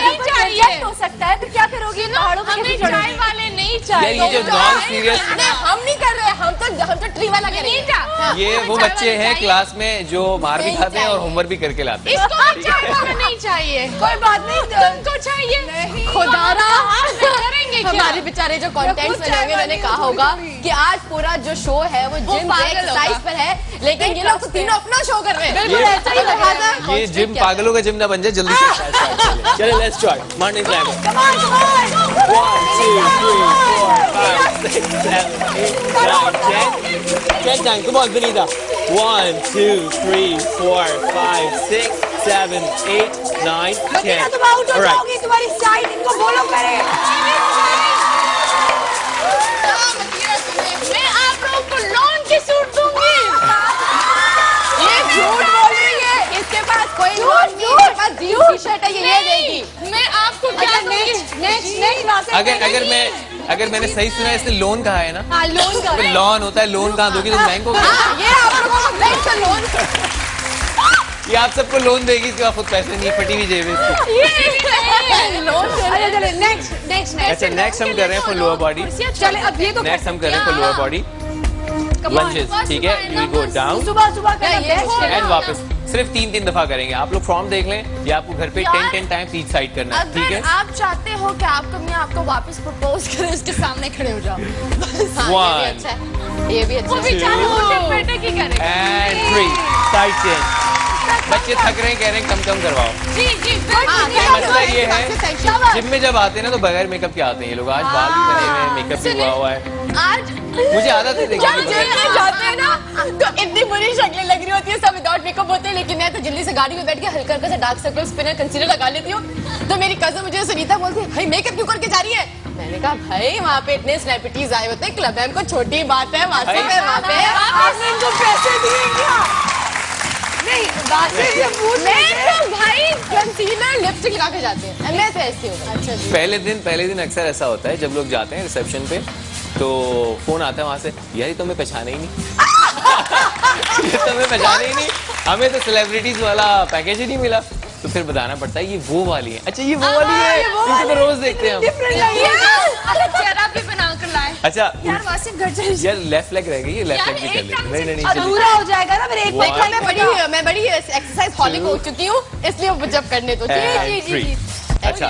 नहीं चाहिए। रिजेक्ट हो सकता है तो क्या करोगी? पहाड़ों पे हमें कैसे चाय चढ़ोगी? वाले नहीं यार चाहिए। ये जो नॉन सीरियस, हम नहीं कर रहे, हम तो ट्री वाला करेंगे। ये वो बच्चे हैं क्लास में जो मार भी खाते हैं और होमवर्क भी करके लाते हैं। इसको चाय वाला नहीं चाहिए। कोई बात नहीं। तुमको चाहिए? खुदारा करेंगे क्या? हमारे बेचारे जो कंटेंट्स बने होंगे उन्होंने कहा होगा कि आज पूरा जो शो है वो जिम पागल एक्सरसाइज होगा। पर है, लेकिन ये लोग तो तीनों अपना शो कर रहे हैं। बिल्कुल ऐसा ही लगा था। ये जिम पागलों का जिम ना बन जाए, जल्दी से चले let's start morning climber. Come on, come on. 1 2 3 4 5 6 7 8 9 10 10 come on Benita 1 2 3 4 5 6 7 8 9 10 बच्चियाँ, तुम आउट हो जाओगी, तुम्हारी साइड इनको बोलो करे। मैं आप लोगों को लॉन के सूट दूंगी। ये झूठ बोल रही है, इसके पास कोई लोन नहीं, इसके पास जीन्स टी शर्ट है, ये देगी। मैं आपको क्या दूंगी? अगर मैंने सही सुना है, इसने लोन कहा है ना? हाँ, लोन का अगर लोन होता है, लोन कहाँ दोगी तुम बैंक को? ये आप लोगों को बैंक से लोन ये आप सबको लोन देगी, इसके बाद खुद पैसे नहीं, फटी हुई जेब है इसकी। अरे चले नेक्स्ट अच्छा नेक्स्ट हम कर रहे हैं फॉर लोअर बॉडी। चले अब ये तो नेक्स्ट हम कर रहे हैं फॉर लोअर बॉडी लंजेस, ठीक है? वी गो डाउन सुबह सुबह करना ये best है। एंड वापस सिर्फ 3 दफा करेंगे। आप लोग फॉर्म देख लें, या आपको घर पे 10 टाइम्स ईच साइड करना है, ठीक अगर है? आप चाहते हो कि मैं आपको वापस प्रपोज करें, उसके सामने खड़े हो जाओ। One, ये भी अच्छा वो है। बेचारे मोटे पेटे की करेगा। And 3 side change. बच्चे थक रहे हैं, कह रहे हैं कम करवाओ। जी जी मसला ये है, जिम में जब आते हैं ना तो बगैर मेकअप के आते हैं ये लोग। आज बाल भी बने हुए हैं, मेकअप भी हुआ हुआ है। आज मुझे आदत है देखने की। जिम में जाते हैं ना तो इतनी बुरी शक्लें लग रही होती है, सब विदाउट मेकअप होते हैं, लेकिन मैं तो जल्दी से गाड़ी में बैठ के हल्का हल्का सा डार्क सर्कल स्पिनर कंसीलर लगा लेती हूँ। तो मेरी कजन मुझे सुनीता बोलती है, भाई मेकअप क्यों करके जा रही है? मैंने कहा भाई वहाँ पे इतने सेलिब्रिटीज आए होते हैं, क्लब है, उनको छोटी बात है वहाँ से वहाँ पे आपने इनको पैसे दिए क्या? नहीं बात ये पूछ मैं तो भाई कंसीलर लिपस्टिक लगा के जाते हैं, मैं तो ऐसी हूँ। अच्छा जी। पहले दिन अक्सर ऐसा होता है जब लोग जाते हैं रिसेप्शन पे, तो फोन आता है वहां से, यार ये तो हमें पहचाने ही नहीं। ये तो हमें पहचाने ही नहीं, हमें तो सेलिब्रिटीज वाला पैकेज ही नहीं मिला। तो फिर बताना पड़ता है ये वो वाली है। अच्छा ये वो वाली है, इनको तो रोज देखते हैं हम। चेहरा भी बना कर लाए। अच्छा यार वासिफ घर चले यार लेफ्ट लेग रह गई है, लेफ्ट लेग भी कर लेते। नहीं अधूरा हो जाएगा ना फिर एक One, देखा मैं बड़ी एक्सरसाइज हॉलिक हो चुकी हूँ, इसलिए वो जब करने तो And three. अच्छा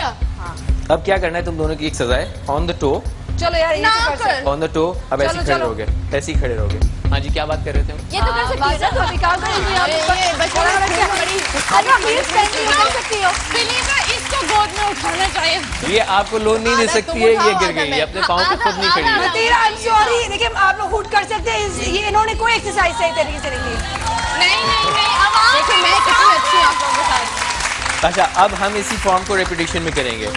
अब क्या करना है तुम दोनों की एक सजा है, ऑन द टो। चलो यार ये तो कर सकते ऑन द टो। अब ऐसे चलो, खड़े चलो। रहोगे, ऐसे ही खड़े रहोगे। हाँ जी क्या बात कर रहे थे हम? ये तो कर सकती है ना, तो अभी क्या करेंगे आप? ये बच्चों बड़ा बड़ी बच्चा। अरे आप हील्स पहन के कर सकती हो। बिलीवर इसको गोद में उठाना चाहिए। ये आपको लोन नहीं दे आधा सकती तुम है, ये उठाओ, गिर आधा गई, मैं। ये अपने पाँव पे खुद नहीं खड़ी है। मतीरा आई एम सॉरी, देखिए आप लोग हुट कर सकते हैं। ये इन्होंने कोई एक्सरसाइज सही तरीके से नहीं की। नहीं अब आप देखो मैं कितनी अच्छी हूँ आप लोगों के साथ। अच्छा अब हम इसी फॉर्म को रेपिटेशन में करेंगे।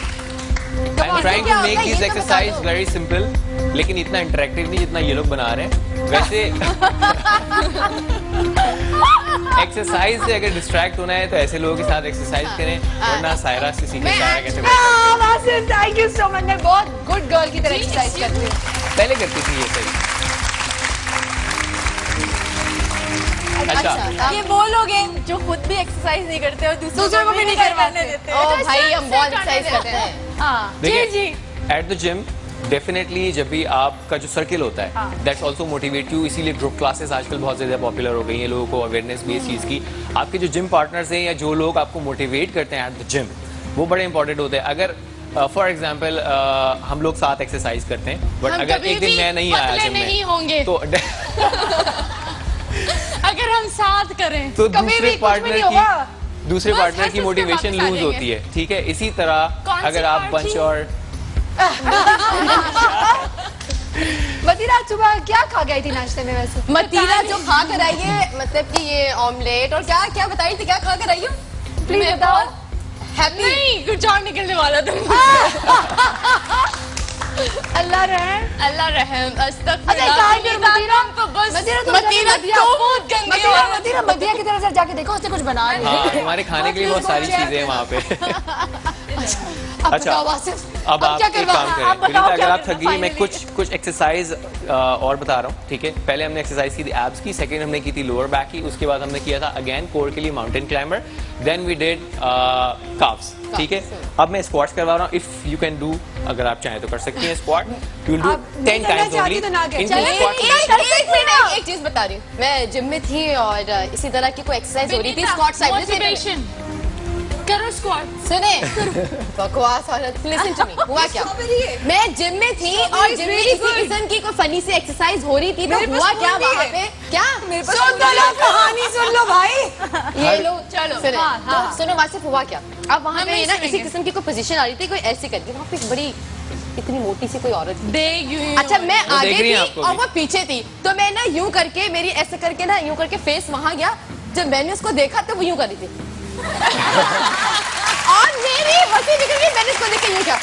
I am trying to make this exercise very simple, लेकिन इतना इंटरेक्टिव नहीं जितना ये लोग बना रहे हैं। वैसे एक्सरसाइज से अगर डिस्ट्रैक्ट होना है तो ऐसे लोगों के साथ एक्सरसाइज करें, वरना सायरा से सीखे सायरा कैसे करती थैंक यू सो मच। मैं बहुत गुड गर्ल की तरह एक्सरसाइज करती हूँ। पहले करती थी ये सही। अच्छा ये वो लोग हैं जो खुद भी एक्सरसाइज नहीं करते और दूसरों को भी नहीं करवाने देते। ओ भाई हम बहुत एक्सरसाइज करते हैं। हाँ देखिए एट द जिम डेफिनेटली जब भी आपका जो सर्किल होता है दैट्स ऑल्सो मोटिवेट यू। इसीलिए ग्रुप क्लासेस आजकल बहुत ज़्यादा पॉपुलर हो गई हैं, लोगों को अवेयरनेस भी इस चीज़ की। आपके जो जिम पार्टनर्स हैं या जो लोग आपको मोटिवेट करते हैं एट द जिम, वो बड़े इंपॉर्टेंट होते हैं। अगर फॉर एग्जाम्पल हम लोग साथ एक्सरसाइज करते हैं, बट अगर एक दिन मैं नहीं आया जिम नहीं में होंगे तो अगर हम साथ करें तो कभी दूसरे भी कुछ भी नहीं होगा। पार्टनर की हंस-हंस के मोटिवेशन वापस आ लूज जाएंगे। होती है, ठीक है? इसी तरह कौन सी अगर आप part बंच थी? और मतीरा सुबह क्या खा गई थी नाश्ते में वैसे? मतीरा जो खा कर आई है, मतलब कि ये ऑमलेट और क्या क्या बताई थी, क्या खा कर आई हो? प्लीज बताओ। हैप्पी नहीं कुछ और निकलने वाला था। अल्लाह रहम। अल्लाह रहम, अस्तगफिरुल्लाह। अच्छा, एक काम करो, सुनीता, मदीना, तुम तो बस मदीना, तुम मदीना जाके मदीना- तो बहुत गंदी हो। मदीना मदीना की तरफ से जाके देखो, उसने कुछ बना लिया। हाँ, तुम्हारे खाने के लिए बहुत सारी चीजें हैं वहाँ पे। अब अच्छा, बताओ आसिफ, अब आप क्या एक करवा? काम आप करें बताओ विनीता, क्या अगर आप करना थक गई, मैं finally? कुछ एक्सरसाइज और बता रहा हूँ, ठीक है। पहले हमने एक्सरसाइज की थी एब्स की, सेकंड हमने की थी लोअर बैक की, उसके बाद हमने किया था अगेन कोर के लिए mountain climber, then we did calves, ठीक है। अब मैं स्क्वाट्स करवा रहा हूँ, इफ यू कैन डू, अगर आप चाहें तो कर सकती हैं स्क्वाट। यू विल डू आप नहीं 10 करना टाइम्स चाहती ओनली तो ना करें। इन चलें, स्क्वाट। एक चीज बता रही हूँ, मैं जिम में थी और इसी तरह की कोई एक्सरसाइज हो रही थी, स्क्वाट मोटिवेशन करो, स्क्वाट। सुने बकवास औरत, लिसन टू मी, हुआ क्या? मैं जिम में थी और जिम में किसी किस्म की कोई फनी सी एक्सरसाइज हो रही थी, तो मेरे पास हुआ फोन क्या भी वहाँ है। पे? क्या सुन तो लो, कहानी सुन लो भाई। ये लो, चलो। सुने, हाँ, हाँ। तो सुनो वासिफ, हुआ क्या? अब वहाँ हम पे नहीं ना सुनेंगे। इसी किस्म की कोई पोजीशन आ रही थी, कोई ऐसी करके, वहाँ पे एक बड़ी इतनी मोटी सी कोई औरत थी। देख यू। अच्छा, मैं वो आगे देख रही थी हैं आपको और भी। वो पीछे थी, तो मैं ना यूं करके, मेरी ऐसे करके ना यूं करके फेस वहां गया। जब मैंने उसको देखा तो वो यूं कर रही थी और मेरी हंसी निकल गई। मैंने उसको देख के यूं किया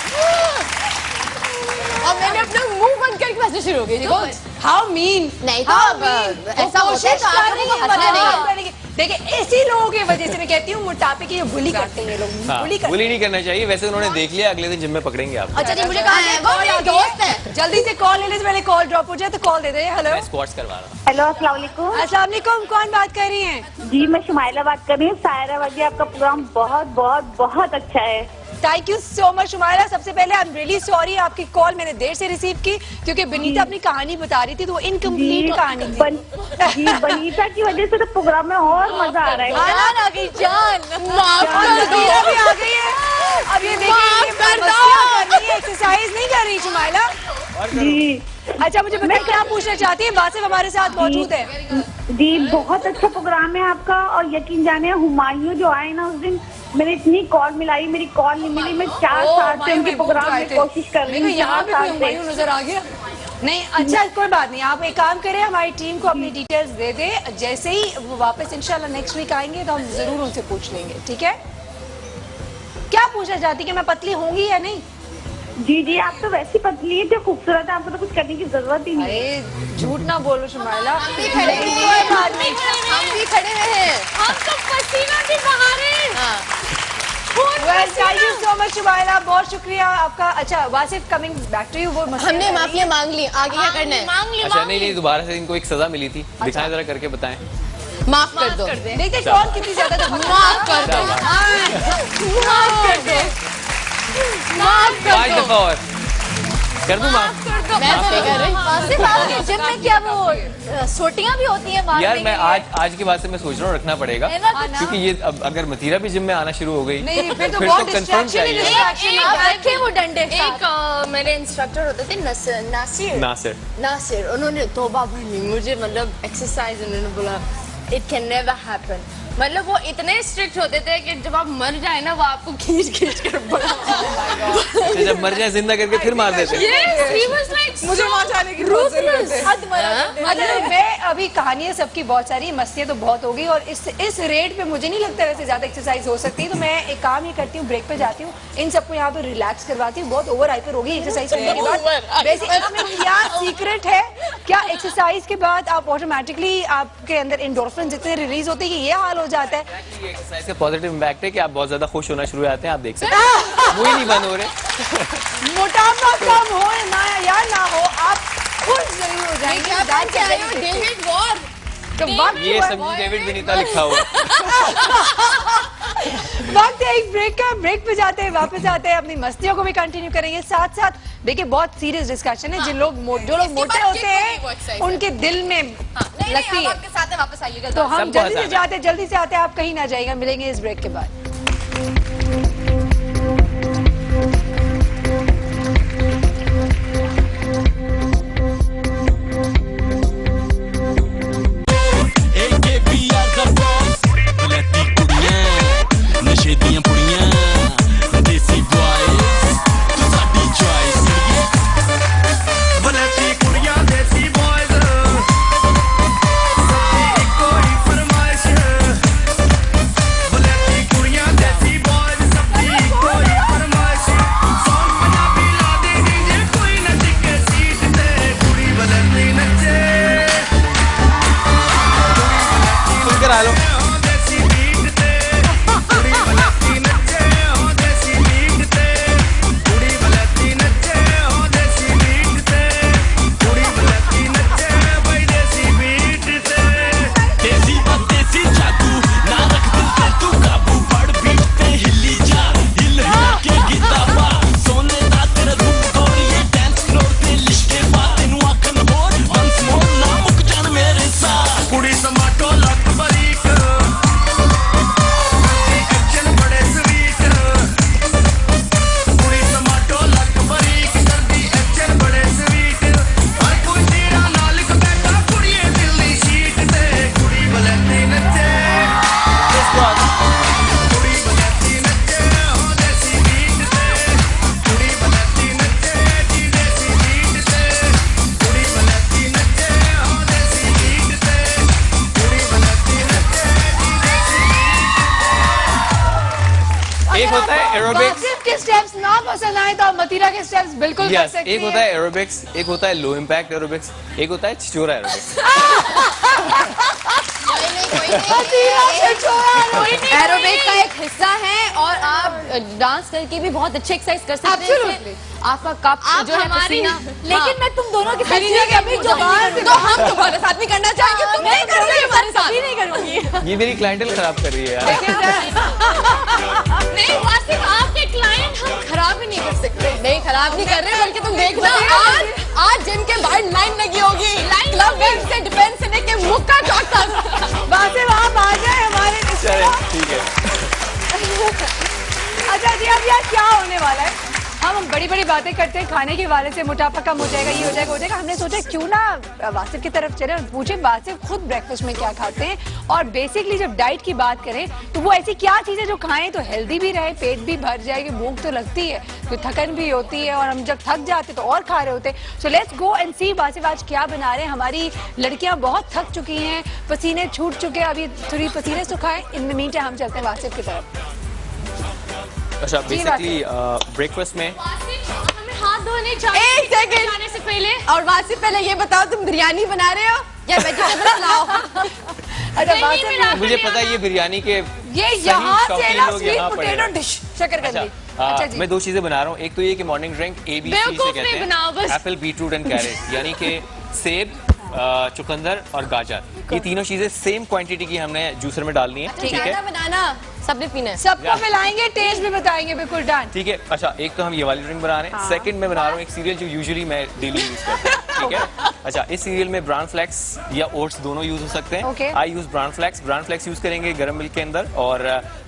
और मैंने अपना मुंह बंद करके हंसना शुरू हो गई। हाउ मीन, नहीं तो अब ऐसा होता है तो आप लोगों को हंसना नहीं है। देखिए इसी लोगों की वजह से मैं कहती हूँ मोटापे की ये बुली करते हैं ये लोग, हाँ, बुली करते बुली नहीं करना चाहिए, वैसे उन्होंने देख लिया, अगले दिन जिम में पकड़ेंगे आप। अच्छा जी, मुझे कहा है वो मेरा दोस्त है। जल्दी से कॉल ले ले, पहले कॉल ड्रॉप हो जाए तो कॉल दे दे। हेलो, मैं स्क्वाट्स करवा रहा हूँ। हेलो, अस्सलाम वालेकुम। अस्सलाम वालेकुम, कौन बात कर रही हैं? जी, मैं शुमाइला बात कर रही हूँ। सायरा वगी, आपका प्रोग्राम बहुत बहुत बहुत अच्छा है। Thank you so much Shumaila. सबसे पहले आई एम रियली सॉरी, आपकी कॉल मैंने देर से रिसीव की क्योंकि बनीता अपनी कहानी बता रही थी, तो वो इनकम्प्लीट कहानी थी। जी, बनीता की वजह से तो प्रोग्राम में और मजा आ रहा है। आनंद आ गई जान, माफ और कर दो। मदीना भी आ गई है। अब ये देखिए, माफ ये कर दो। मस्तियाँ कर रही है, एक्सरसाइज नहीं कर रही शुमाइला। जी अच्छा, मुझे बताइए क्या पूछना चाहती है? बासिफ हमारे साथ मौजूद है। जी, बहुत अच्छा प्रोग्राम है आपका। और यकीन जाने, हुमायूं जो आए ना उस दिन, मैंने इतनी कॉल मिलाई, मेरी कॉल नहीं मिली। मैं 4 साल से उनके प्रोग्राम में कोशिश कर रही हूँ। यहाँ पे 4 कोई साल से। हुमायूं नजर आ गया नहीं। अच्छा, कोई बात नहीं, आप एक काम करें, हमारी टीम को अपनी डिटेल्स दे दे। जैसे ही वो वापस इंशाल्लाह नेक्स्ट वीक आएंगे तो हम जरूर उनसे पूछ लेंगे, ठीक है? क्या पूछना चाहती कि मैं पतली होंगी या नहीं? जी जी, आप तो वैसी पतली है, खूबसूरत है, आपको तो कुछ करने की जरूरत ही नहीं है। अरे झूठ ना बोलो शुमाइला। हम भी खड़े हुए हैं, हम भी खड़े हुए हैं। हम तो पसीना से बाहर हैं। हाँ। Well, thank you so much Shumaila, बहुत शुक्रिया आपका। अच्छा Wasif, coming back to you, वो मसला हमने है। माफिया मांग ली, आगे क्या करना है? मांग ली, अच्छा, मांग नहीं ली। नहीं, दोबारा से इनको एक सजा मिली थी, दिखाएं जरा करके बताएं। माफ कर दो, देखते हैं कौन कितनी ज्यादा दफा माफ कर दो, माफ कर दो, माफ 5 कर दो। दफा और कर दूं माफ? मैं तो नहीं कर रही। वासिफ, आपके जिम में क्या वो सोटियां भी होती हैं यार, मैं आज के बाद से मैं सोच रहा हूँ रखना पड़ेगा, है ना कुछ? क्योंकि ये अब अगर मतीरा भी जिम में आना शुरू हो गई नहीं, फिर तो फिर बहुत तो कंफर्म distraction ही चाहिए। distraction। आप रखे वो डंडे एक मेरे इंस्ट्रक्टर होते थे नासिर नासिर, नासिर, उन्होंने तौबा भरनी मुझे, मतलब एक्सरसाइज उन्होंने बोला इट कैन नेवर हैपन। मतलब वो इतने स्ट्रिक्ट होते थे कि जब आप मर जाए ना वो आपको खींच खींच कर तो जब मर जाए जिंदा करके फिर मार देते हैं। मुझे वहाँ जाने की बहुत जरूरत है। मतलब मैं अभी कहानियां सबकी बहुत सारी, मस्तियाँ तो बहुत हो गई और इस रेट पे मुझे नहीं लगता वैसे ज्यादा एक्सरसाइज हो सकती है। तो मैं एक काम ये करती हूँ, ब्रेक पे जाती हूँ, इन सबको यहाँ पे रिलैक्स करवाती हूँ। बहुत ओवर हाइपर हो गई एक्सरसाइज करने के बाद। वैसे इसमें क्या सीक्रेट है? क्या एक्सरसाइज के बाद आप ऑटोमेटिकली आपके अंदर एंडोर्फिन जितने रिलीज होते हैं कि ये हाल हो जाता है? ये एक्सरसाइज का पॉजिटिव इम्पैक्ट है कि आप बहुत ज्यादा खुश होना शुरू हो जाते हैं, आप देख सकते हैं वो ही नहीं बंद हो रहे। मोटापा कम हो ना या ना हो, आप खुश जरूर हो जाएंगे। David war. तो वक्त ये हुआ- समझी डेविड विनीता लिखा हुआ है। वक्त है एक ब्रेक का। ब्रेक पे जाते हैं, वापस आते हैं, अपनी मस्तियों को भी कंटिन्यू करेंगे। साथ साथ देखिए, बहुत सीरियस डिस्कशन है। जो लोग मोटे होते हैं उनके दिल में लगती है। आपके साथ वापस आइएगा। तो हम सबको जल्दी से हंसाना है। जाते, जल्दी से आते हैं, आप कहीं ना जाएगा। मिलेंगे इस ब्रेक के बाद। नशे दियां पुड़ियां देसी बॉयज तू साडी चॉइस बलैती कुड़ियां देसी बॉयज साडी इको ही फरमाइश बलैती कुड़ियां देसी बॉयज सब एरोबिक्स। वासिफ के स्टेप्स ना पसंद आए तो आप मतीरा के स्टेप्स बिल्कुल कर यस, सकते एक होता है एरोबिक्स, एक होता है लो इम्पैक्ट एरोबिक्स, एक होता है छिछोरा एरोबिक्स। एरोबिक का एक हिस्सा है और आप डांस करके भी बहुत अच्छे एक्सरसाइज कर सकते Absolutely. हैं। आपका कप आप जो है हमारी- पसीना, लेकिन मैं तुम दोनों के साथ मेरी जगह अभी जो बात नहीं तो हम तुम्हारे साथ भी करना चाहेंगे, तुम नहीं कर रही हमारे साथ। नहीं करूंगी। ये मेरी क्लाइंटल खराब कर रही है यार। नहीं वासिफ आपके क्लाइंट हम खराब ही नहीं कर सकते। नहीं खराब नहीं कर रहे, बल्कि तुम देखना आज जिम के बाहर लाइन लगी होगी, क्लब से डिफेंस से लेके मुक्का चौक तक। वासिफ आप आ जाए हमारे चले ठीक है। अच्छा जी, अब यार क्या होने वाला है, हम बड़ी बड़ी बातें करते हैं खाने के वाले से, मोटापा कम हो जाएगा, ये हो जाएगा, हो जाएगा। हमने सोचा क्यों ना वासिफ की तरफ चले और पूछे वासिफ खुद ब्रेकफास्ट में क्या खाते हैं, और बेसिकली जब डाइट की बात करें तो वो ऐसी क्या चीजें जो खाएं तो हेल्दी भी रहे, पेट भी भर जाएगी, भूख तो लगती है, तो थकन भी होती है, और हम जब थक जाते तो और खा रहे होते हैं। सो लेट्स गो एंड सी वासिफ आज क्या बना रहे हैं। हमारी लड़कियां बहुत थक चुकी हैं, पसीने छूट चुके हैं, अभी थोड़ी पसीने सुखाएं। इन द मीन हम चलते हैं वासिफ की तरफ। अच्छा, बेसिकली ब्रेकफास्ट में हमें हाथ धोने चाहिए एक सेकंड खाने से पहले। और वासिफ पहले ये बताओ, तुम बिरयानी बना रहे हो या वेजिटेबल पुलाव? अच्छा नहीं वासिफ, मिला। मुझे पता है ये बिरयानी के ये सही यहाँ से शौकीन ना लोग स्वीट यहाँ पड़े पोटैटो हैं। डिश शकरकंदी। अच्छा, अच्छा जी, मैं दो चीजें बना रहा हूँ। एक तो ये कि मॉर्निंग ड्रिंक ABC से बेवकूफ कहते नहीं बनाओ बस। हैं, एप्पल, बीटरूट एंड कैरेट, यानी कि सेब, चुकंदर और गाजर, ये तीनों चीजें सेम क्वांटिटी की हमने जूसर में डालनी है। ठीक है, बनाना सबने पीना है। सबको मिलाएंगे, टेस्ट भी बताएंगे, बिल्कुल डन। ठीक है। अच्छा, एक तो हम ये वाली ड्रिंक बना रहे हैं। सेकंड में बना रहा हूँ एक सीरियल जो यूजुअली मैं डेली यूज करता हूँ। ठीक है। अच्छा, इस सीरियल में ब्राउन फ्लेक्स या ओट्स दोनों यूज हो सकते हैं। Okay. I use brown flax. Brown flax use करेंगे गर्म मिल्क के अंदर, और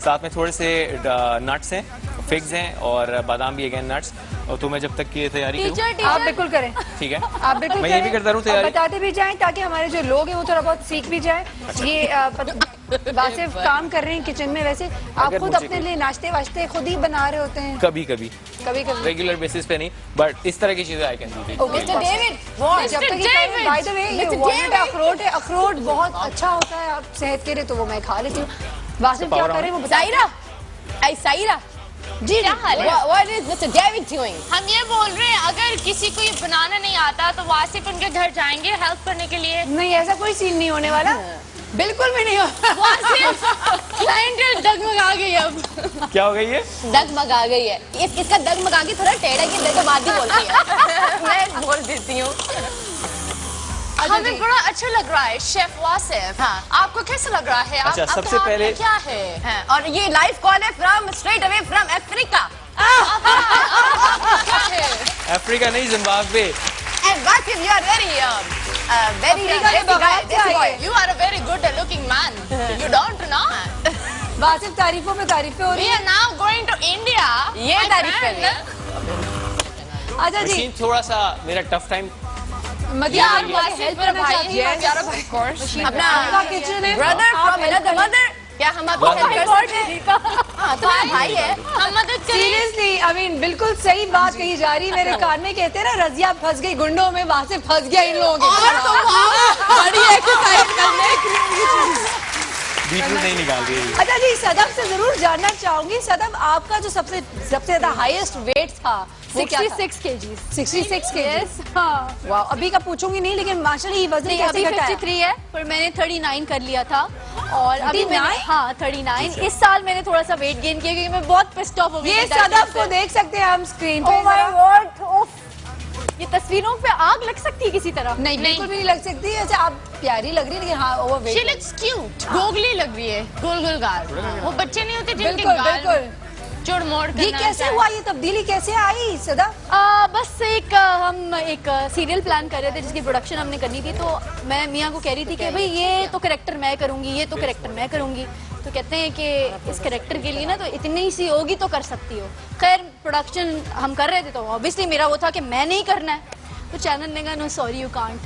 साथ में थोड़े से नट्स हैं, फिग्स हैं और बादाम भी, अगेन नट्स। और तो मैं जब तक की तैयारी करूँ, आप बिल्कुल करें, ठीक है, आप बिल्कुल मैं ये भी करता रहूँ और तैयारी। बताते भी जाएं ताकि हमारे जो लोग हैं वो थोड़ा बहुत सीख भी जाएं। ये वासिफ काम कर रहे हैं किचन में, वैसे आप अगर खुद मुझे अपने लिए नाश्ते वाश्ते खुद ही बना रहे होते हैं? कभी कभी, कभी कभी। रेगुलर बेसिस पे नहीं, बट इस तरह की चीजें I can do. Mister David, जब तक ये बाय द वे ये Mr. walnut David. अखरोट है, अखरोट बहुत अच्छा होता है आप सेहत के लिए, तो वो मैं खा लेती हूँ। वासिफ क्या Power करें वो बताइए। साइरा, आई साइरा, जी क्या हाल है? what is Mr. David doing? हम ये बोल रहे हैं अगर किसी को ये बनाना नहीं आता तो वासिफ उनके घर जाएंगे हेल्प करने के लिए। नहीं, ऐसा कोई सीन नहीं होने वाला, बिल्कुल भी नहीं होगा। वासिफ क्लाइंटल डगमगा गई अब, क्या हो गई है? डगमगा गई है। इसका डगमगा के थोड़ा टेढ़ा की डगमाती बोलती है। मैं बोल देती हूँ। हमें बड़ा अच्छा लग रहा है शेफ वासिफ। हाँ। आपको कैसा लग रहा है? अच्छा, आपके सबसे हाथ में पहले- क्या है? हाँ, और ये लाइव कॉल है from straight away from Africa. क्या है? अफ्रीका नहीं, Zimbabwe. And Wasif, you are very Africa के बगैर क्या है? You are a very good looking man. You don't know? Wasif तारीफों पे तारीफें हो रही We है। are now going to India. ये my तारीफ कर friend. रही है। अच्छा जी, मशीन थोड़ा सा मेरा टफ टाइम। मदिया यार आप वासिफ हेल्प मेरा करना भाई चाहती है, हैं? प्यारा भाई। Of course. अपना आपका किचन है, ब्रदर आप फ्रॉम help अनदर करें। मदर, क्या हम आपको Brother. हेल्प कर सकते हैं? हाँ, तुम्हारा भाई है। हम मदद करें। सीरियसली, आई मीन बिल्कुल सही बात कही जा रही है। मेरे कान में कहते हैं ना, रजिया फंस गई गुंडों में, वहां से फंस गया इन लोगों के और तुम आओ बड़ी एक्सरसाइज करने। बीटरूट नहीं निकाल रही है। अच्छा जी, सदब से जरूर जानना चाहूंगी, सदब आपका जो सबसे ज्यादा हाईएस्ट वेट था वो क्या था? 66 kgs। 66 के। Yes, हाँ। वाह, अभी का पूछूंगी नहीं, लेकिन माशाल्लाह ये वजन नहीं, कैसे अभी घटाया? 53 है, पर मैंने 39 कर लिया था। और अभी 39? मैंने, हाँ 39, इस साल मैंने थोड़ा सा वेट गेन किया क्योंकि मैं बहुत पिस्ड ऑफ हो गई ये थी सदब diabetes को से। देख सकते हैं हम स्क्रीन पे। Oh my जरा। God, ये तस्वीरों पे आग लग सकती है किसी तरह। नहीं, बिल्कुल भी नहीं लग सकती है। अच्छा, आप प्यारी लग रही है, लेकिन हाँ over She weight. looks cute. गोगली लग रही है, गोल गोल गाल। वो बच्चे नहीं होते जिनके बिल्कुल गाल बिल्कुल। चुड़ मोड़ करना ये कैसे होता है। हुआ, ये तब्दीली कैसे आई सदा? बस हम एक सीरियल प्लान कर रहे थे जिसकी प्रोडक्शन हमने करनी थी, तो मैं मियाँ को कह रही थी कि भाई ये तो कैरेक्टर मैं करूँगी, ये तो कैरेक्टर मैं करूँगी। तो कहते हैं कि इस कैरेक्टर के लिए ना तो इतनी सी होगी तो कर सकती हो। खैर प्रोडक्शन हम कर रहे थे तो ऑब्वियसली मेरा वो था कि मैं नहीं करना है, तो चैनल ने कहा नो सॉरी यू कांट।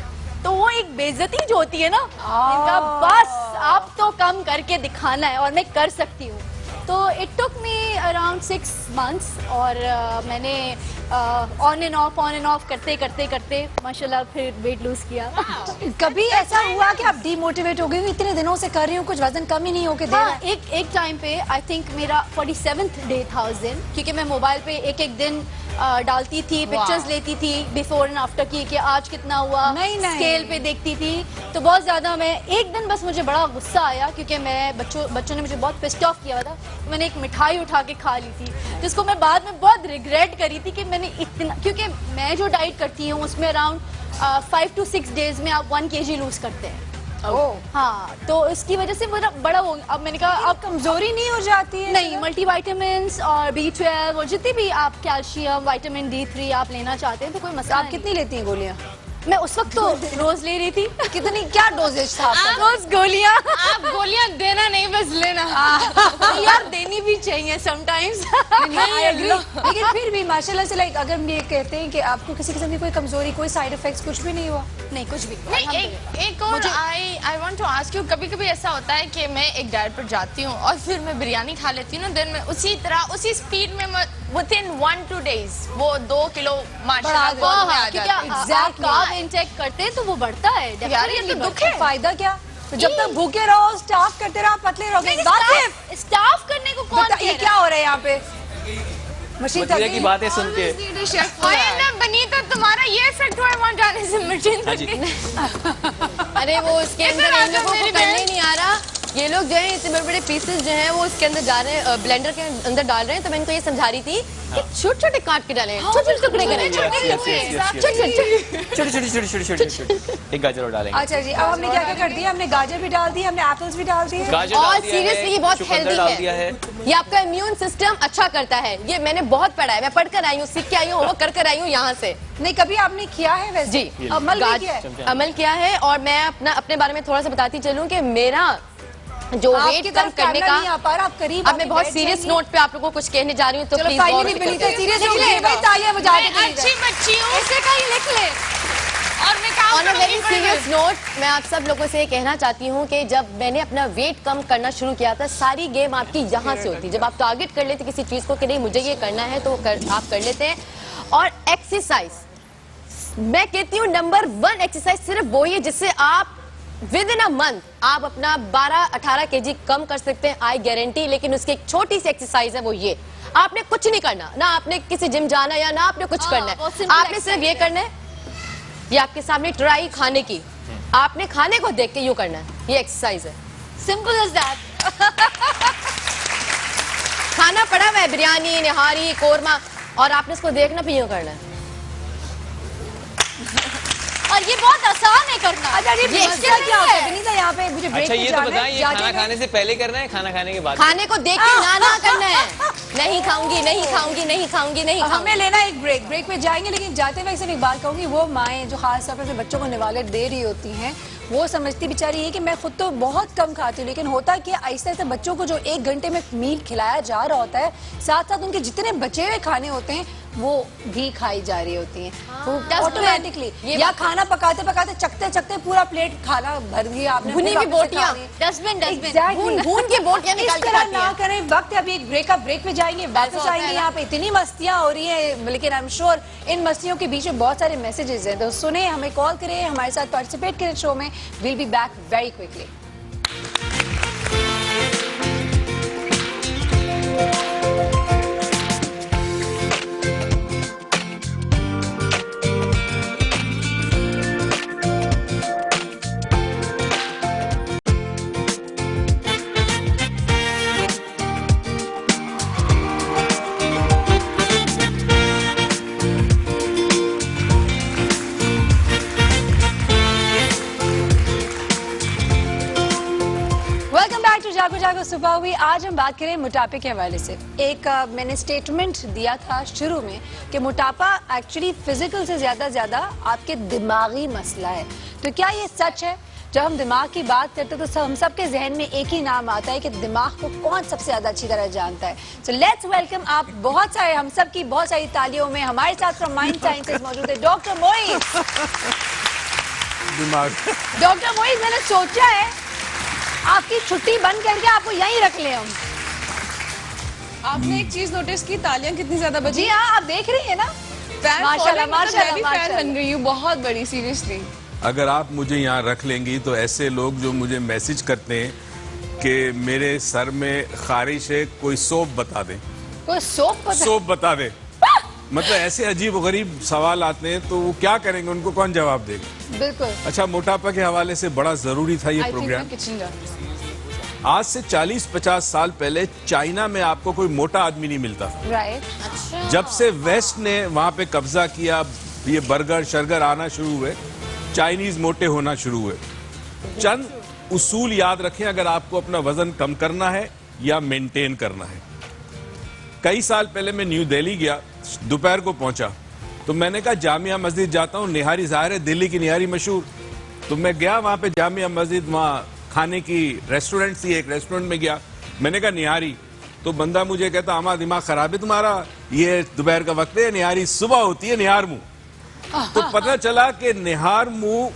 तो वो एक बेइज्जती जो होती है ना, इनका बस आप तो कम करके दिखाना है और मैं कर सकती हूँ। तो it took me around 6 months और मैंने ऑन एंड ऑफ करते करते करते माशाल्लाह फिर वेट लूज किया। कभी ऐसा हुआ कि आप डीमोटिवेट हो गए कि इतने दिनों से कर रही हूँ कुछ वजन कम ही नहीं होके दे रहा है? एक टाइम पे आई थिंक मेरा 47th डे था उस दिन, क्योंकि मैं मोबाइल पे एक दिन डालती थी, पिक्चर्स लेती थी बिफोर एंड आफ्टर की कि आज कितना हुआ, नहीं। स्केल पे देखती थी। तो बहुत ज्यादा मैं एक दिन बस मुझे बड़ा गुस्सा आया क्योंकि मैं बच्चों ने मुझे बहुत पिस्ड ऑफ किया था। मैंने एक मिठाई उठा के खा ली थी जिसको मैं बाद में बहुत रिग्रेट करी थी कि मैंने इतना, क्योंकि मैं जो डाइट करती हूँ उसमें अराउंड 5 to 6 डेज में आप 1 kg लूज करते हैं। हाँ, तो इसकी वजह से मेरा बड़ा हो, अब मैंने कहा अब कमजोरी नहीं हो जाती है? नहीं, मल्टीविटामिन्स और B12 और जितनी भी आप कैल्शियम, विटामिन D3 आप लेना चाहते हैं तो कोई मसला आप कितनी लेती हैं गोलियां? मैं उस वक्त तो रोज ले रही थी। कितनी, क्या डोजेज था आपका? रोज गोलियां। आप गोलियां देना नहीं, बस लेना। यार देनी भी चाहिए समटाइम्स। लेकिन फिर भी माशाल्लाह से लाइक अगर हम ये कहते हैं कि आपको किसी किस्म की कोई कमजोरी, कोई साइड इफेक्ट्स कुछ भी नहीं हुआ? नहीं, कुछ भी नहीं। एक और I want to ask you, कभी कभी ऐसा होता है कि मैं एक डाइट पर जाती हूँ और फिर मैं बिरयानी खा लेती हूँ ना, दिन में उसी तरह उसी स्पीड में विद इन 1-2 days वो 2 किलो माशाल्लाह कार्ब इनटेक करते हैं तो वो बढ़ता है। यार ये तो दुख है। फायदा क्या? तो जब तक भूखे रहो, स्टाफ करते रहो, पतले रहोगे। स्टाफ करने को कौन ये क्या हो रहा है यहाँ पे? मशीन थक की गई। बातें सुन के बनी तो तुम्हारा ये इफेक्ट हुआ वहाँ जाने से मशीन। अरे वो उसके अंदर इन लोगों को करने ही नहीं आ रहा। ये लोग जो है इतने बड़े बड़े पीसेस जो हैं वो उसके अंदर जा रहे हैं, ब्लेंडर के अंदर डाल रहे हैं। तो मैं इनको ये समझा रही थी कि छोटे छोटे काट के डालें, छोटे छोटे टुकड़े करें, छोटे एक गाजर और डालेंगे। अच्छा जी, अब हमने क्या क्या कर दिया? हमने गाजर भी डाल दी, हमने एप्पल्स भी डाल दिए। गाजर और डाल दिया है, सीरियसली ये बहुत चुकंदर हेल्दी डाल दिया है। ये आपका इम्यून सिस्टम अच्छा करता है। ये मैंने बहुत पढ़ा है, मैं पढ़ कर आई हूँ, सीख के आई हूँ, कर कर आई हूँ यहाँ से। नहीं, कभी आपने किया है वैसे? जी, अमल भी किया है? अमल किया है। और मैं अपने बारे में थोड़ा सा बताती चलूँ कि मेरा जो वेट कम करने का, आप करीब, अब मैं बहुत सीरियस नोट पे आप लोगों को कुछ कहने जा रही हूँ, तो प्लीज सीरियस हो गई भाई, तालियां बजा के अच्छी बच्ची हूँ, इसे कहीं लिख ले। और मैं on a very serious note मैं आप सब लोगों से ये कहना चाहती हूँ कि जब मैंने अपना वेट कम करना शुरू किया था, सारी गेम आपकी यहाँ से होती। जब आप टारगेट कर लेते किसी चीज को कि नहीं मुझे ये करना है, तो आप कर लेते हैं। और एक्सरसाइज, मैं कहती हूँ नंबर 1 एक्सरसाइज सिर्फ वो ही है जिससे आप विद इन अ मंथ आप अपना 12-18 kg कम कर सकते हैं, आई गारंटी। लेकिन उसकी एक छोटी सी एक्सरसाइज है, वो ये, आपने कुछ नहीं करना, ना आपने किसी जिम जाना या ना आपने कुछ करना है। आपने सिर्फ ये करना है, ये आपके सामने ट्राई खाने की, आपने खाने को देख के यूं करना है, ये एक्सरसाइज है, सिंपल एज दैट। खाना पड़ा हुआ है, बिरयानी, निहारी, कोरमा, और आपने इसको देखना भी यूं करना है। और ये बहुत आसान है करना। अच्छा, ये मसला क्या होता है विनीता यहाँ पे? मुझे ब्रेक अच्छा, पे ये तो जाना है, बताएं, ये जाके खाना मैं- खाने से पहले करना है, खाना खाने के बाद? खाने को देख के ना करना है। नहीं खाऊंगी, नहीं खाऊंगी, नहीं खाऊंगी, नहीं खाऊंगी। हमें लेना एक ब्रेक में जाएंगे, लेकिन जाते वक्त सिर्फ एक बात कहूंगी, वो माएँ जो खास तौर पर अपने बच्चों को निवाले दे रही होती हैं, वो समझती बेचारी है कि मैं खुद तो बहुत कम खाती हूँ, लेकिन होता है कि ऐसे ऐसे बच्चों को जो 1 घंटे में मील खिलाया जा रहा होता है, साथ साथ उनके जितने बचे हुए खाने होते हैं वो भी खाई जा रही होती हैं ऑटोमेटिकली। या खाना पकाते पकाते चखते चखते पूरा प्लेट खाना भर दिया आपने, भुनी हुई बोटियां, डस्टबिन भून के बोटियां निकाल के खाती ना हैं। करें। वक्त अभी एक ब्रेक पे जाएंगे, वापस आएंगे। यहाँ पे इतनी मस्तियां हो रही हैं, लेकिन आई एम श्योर इन मस्तियों के बीच में बहुत सारे मैसेजेस हैं, तो सुने, हमें कॉल करें, हमारे साथ पार्टिसिपेट करें शो में। Will be back very quickly. जागो जागो सुबह हुई। आज हम बात करें मोटापे के हवाले से। एक मैंने स्टेटमेंट दिया था शुरू में कि मोटापा एक्चुअली फिजिकल से ज्यादा आपके दिमागी मसला है। तो क्या ये सच है? जब हम दिमाग की बात करते हैं तो हम सबके जहन में एक ही नाम आता है कि दिमाग को कौन सबसे ज्यादा अच्छी तरह जानता है। सो लेट्स वेलकम आप बहुत सारे, हम सब की बहुत सारी तालियों में हमारे साथ फ्रॉम माइंड साइंसेज मौजूद है डॉक्टर मोइज। डॉक्टर मोइज, मैंने सोचा है आपकी छुट्टी बंद करके आपको यहीं रख ले हम। आपने एक चीज नोटिस की, तालियां कितनी ज्यादा बजी? जी हाँ, आप देख रही है ना, फैन माशाल्लाह, मैं भी फैन माशाल्लाह। बन गई हूँ बहुत बड़ी, सीरियसली। अगर आप मुझे यहाँ रख लेंगी तो ऐसे लोग जो मुझे मैसेज करते हैं कि मेरे सर में खारिश है, कोई सोप बता दे, कोई सोप बता दे, मतलब ऐसे अजीब व गरीब सवाल आते हैं, तो वो क्या करेंगे, उनको कौन जवाब देगा। बिल्कुल। अच्छा, मोटापा के हवाले से बड़ा जरूरी था ये आई थिंक प्रोग्राम। मैं किचन जाऊँ। आज से 40-50 साल पहले चाइना में आपको कोई मोटा आदमी नहीं मिलता था। राइट। अच्छा। जब से वेस्ट ने वहां पे कब्जा किया, ये बर्गर शर्गर आना शुरू हुए, चाइनीज मोटे होना शुरू हुए। चंद उसूल याद रखें अगर आपको अपना वजन कम करना है या मेंटेन करना है। कई साल पहले मैं न्यू दिल्ली गया, दोपहर को पहुंचा, तो मैंने कहा जामिया मस्जिद जाता हूं, निहारी ज़ाहिर है दिल्ली की निहारी मशहूर। तो मैं गया वहां पे जामिया मस्जिद, वहां खाने की रेस्टोरेंट थी, एक रेस्टोरेंट में गया, मैंने कहा निहारी, तो बंदा मुझे कहता हमारा दिमाग खराब है तुम्हारा, ये दोपहर का वक्त है, निहारी सुबह होती है, निहार मुंह। तो पता चला कि निहार मुंह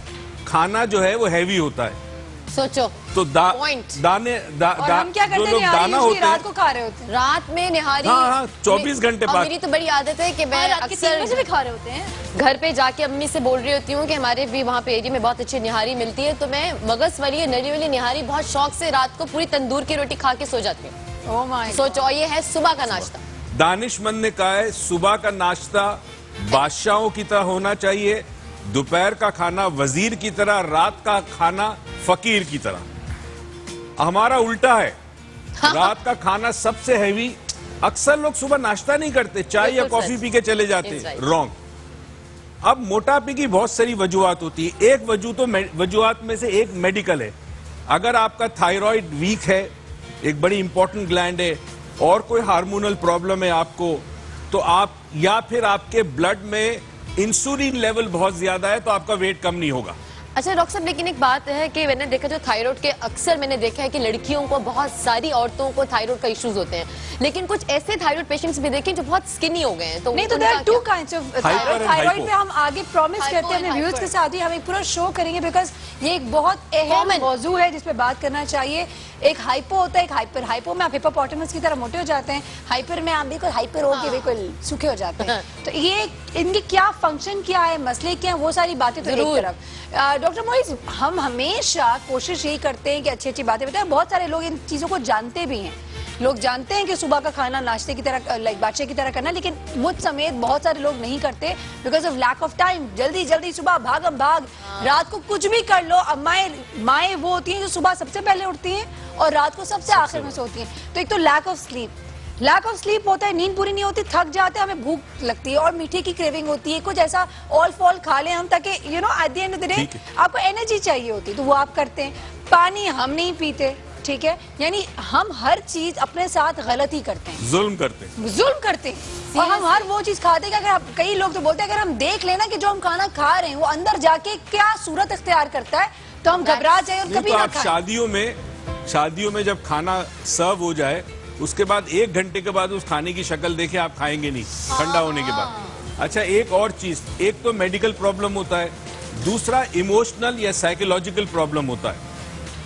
खाना जो है वो हैवी होता है। सोचो तो Point. दाने और हम क्या जो करते लोग हैं दाना होते रात हैं, को खा रहे होते हैं। रात में निहारी। हाँ, 24 घंटे और बाद। मेरी तो बड़ी आदत है कि मैं और रात के 3 बजे भी अक्सर खा रहे होते हैं। घर पे जाके अम्मी से बोल रही होती हूँ कि हमारे भी वहाँ पे एरिया में बहुत अच्छी निहारी मिलती है, तो मैं मगज वाली नली वाली निहारी बहुत शौक से रात को पूरी तंदूर की रोटी खा के सो जाती हूँ। ओह माय सोचो, ये है सुबह का नाश्ता। दानिशमंद ने कहा है सुबह का नाश्ता बादशाहों की तरह होना चाहिए, दोपहर का खाना वजीर की तरह, रात का खाना फकीर की तरह। हमारा उल्टा है, रात का खाना सबसे हैवी। अक्सर लोग सुबह नाश्ता नहीं करते, चाय या बिल्कुल कॉफी सच। पी के चले जाते It's हैं, right. रॉन्ग। अब मोटापे की बहुत सारी वजूहात होती है, एक वजूहात में से एक मेडिकल है। अगर आपका थायराइड वीक है, एक बड़ी इंपॉर्टेंट ग्लैंड है, और कोई हार्मोनल प्रॉब्लम है आपको, तो आप, या फिर आपके ब्लड में इंसुलिन लेवल बहुत ज्यादा है, तो आपका वेट कम नहीं होगा। अच्छा डॉक्टर साहब, लेकिन एक बात है कि मैंने देखा जो थायराइड के, अक्सर मैंने देखा है कि लड़कियों को, बहुत सारी औरतों को थायराइड का इश्यूज होते हैं, लेकिन कुछ ऐसे थायराइड पेशेंट्स भी देखे जो बहुत स्किनी हो गए हैं। तो नहीं, तो उनका देयर आर टू क्या? Kinds of Hyper and thyroid hypo. पे हम आगे प्रॉमिस Hypo करते हैं अपने and व्यूअर्स के hyper. साथ ही हम एक पूरा शो करेंगे, बिकॉज ये एक बहुत अहम Common. मौजू है जिस पे बात करना चाहिए। एक हाइपो होता है, एक हाइपर। हाइपो में आप हिप्पोपोटामस की तरह मोटे हो जाते हैं, हाइपर में आप बिल्कुल हाइपर होके बिल्कुल सूखे हो जाते हैं। तो ये इनके क्या फंक्शन क्या है, मसले क्या है, वो सारी बातें तो एक जरूर। तरफ। डॉक्टर मोइज, हम हमेशा कोशिश यही करते हैं कि अच्छी अच्छी बातें बताएं। बहुत सारे लोग इन चीजों को जानते भी हैं, लोग जानते हैं कि सुबह का खाना नाश्ते की तरह, लाइक बादशाह की तरह करना, लेकिन मुझ समेत बहुत सारे लोग नहीं करते because of lack of time. जल्दी जल्दी सुबह भागम भाग, रात को कुछ भी कर लो। अब माएँ वो होती हैं जो सुबह सबसे पहले उठती हैं और रात को सबसे आखिर में सोती हैं। तो एक तो लैक ऑफ स्लीप होता है, नींद पूरी नहीं होती, थक जाते हैं, हमें भूख लगती है और मीठे की क्रेविंग होती है, कुछ ऐसा ऑल फॉल खा लें हम, ताकि at the end of the day ठीक है। आपको एनर्जी चाहिए होती है, तो वो आप करते हैं। पानी हम नहीं पीते, ठीक है, यानी हम हर चीज अपने साथ गलत ही करते हैं, जुल्म करते हैं। जुल्म करते हैं, और हम हर वो चीज खाते हैं कि अगर आप, कई लोग तो बोलते हैं अगर हम देख लेना कि जो हम खाना खा रहे हैं वो अंदर जाके क्या सूरत इख्तियार करता है, तो हम घबरा जाए और नहीं कभी तो ना आप खाएं। शादियों में जब खाना सर्व हो जाए, उसके बाद 1 घंटे के बाद उस खाने की शक्ल देखे आप खाएंगे नहीं, ठंडा होने के बाद। अच्छा, एक और चीज, एक तो मेडिकल प्रॉब्लम होता है, दूसरा इमोशनल या साइकोलॉजिकल प्रॉब्लम होता है।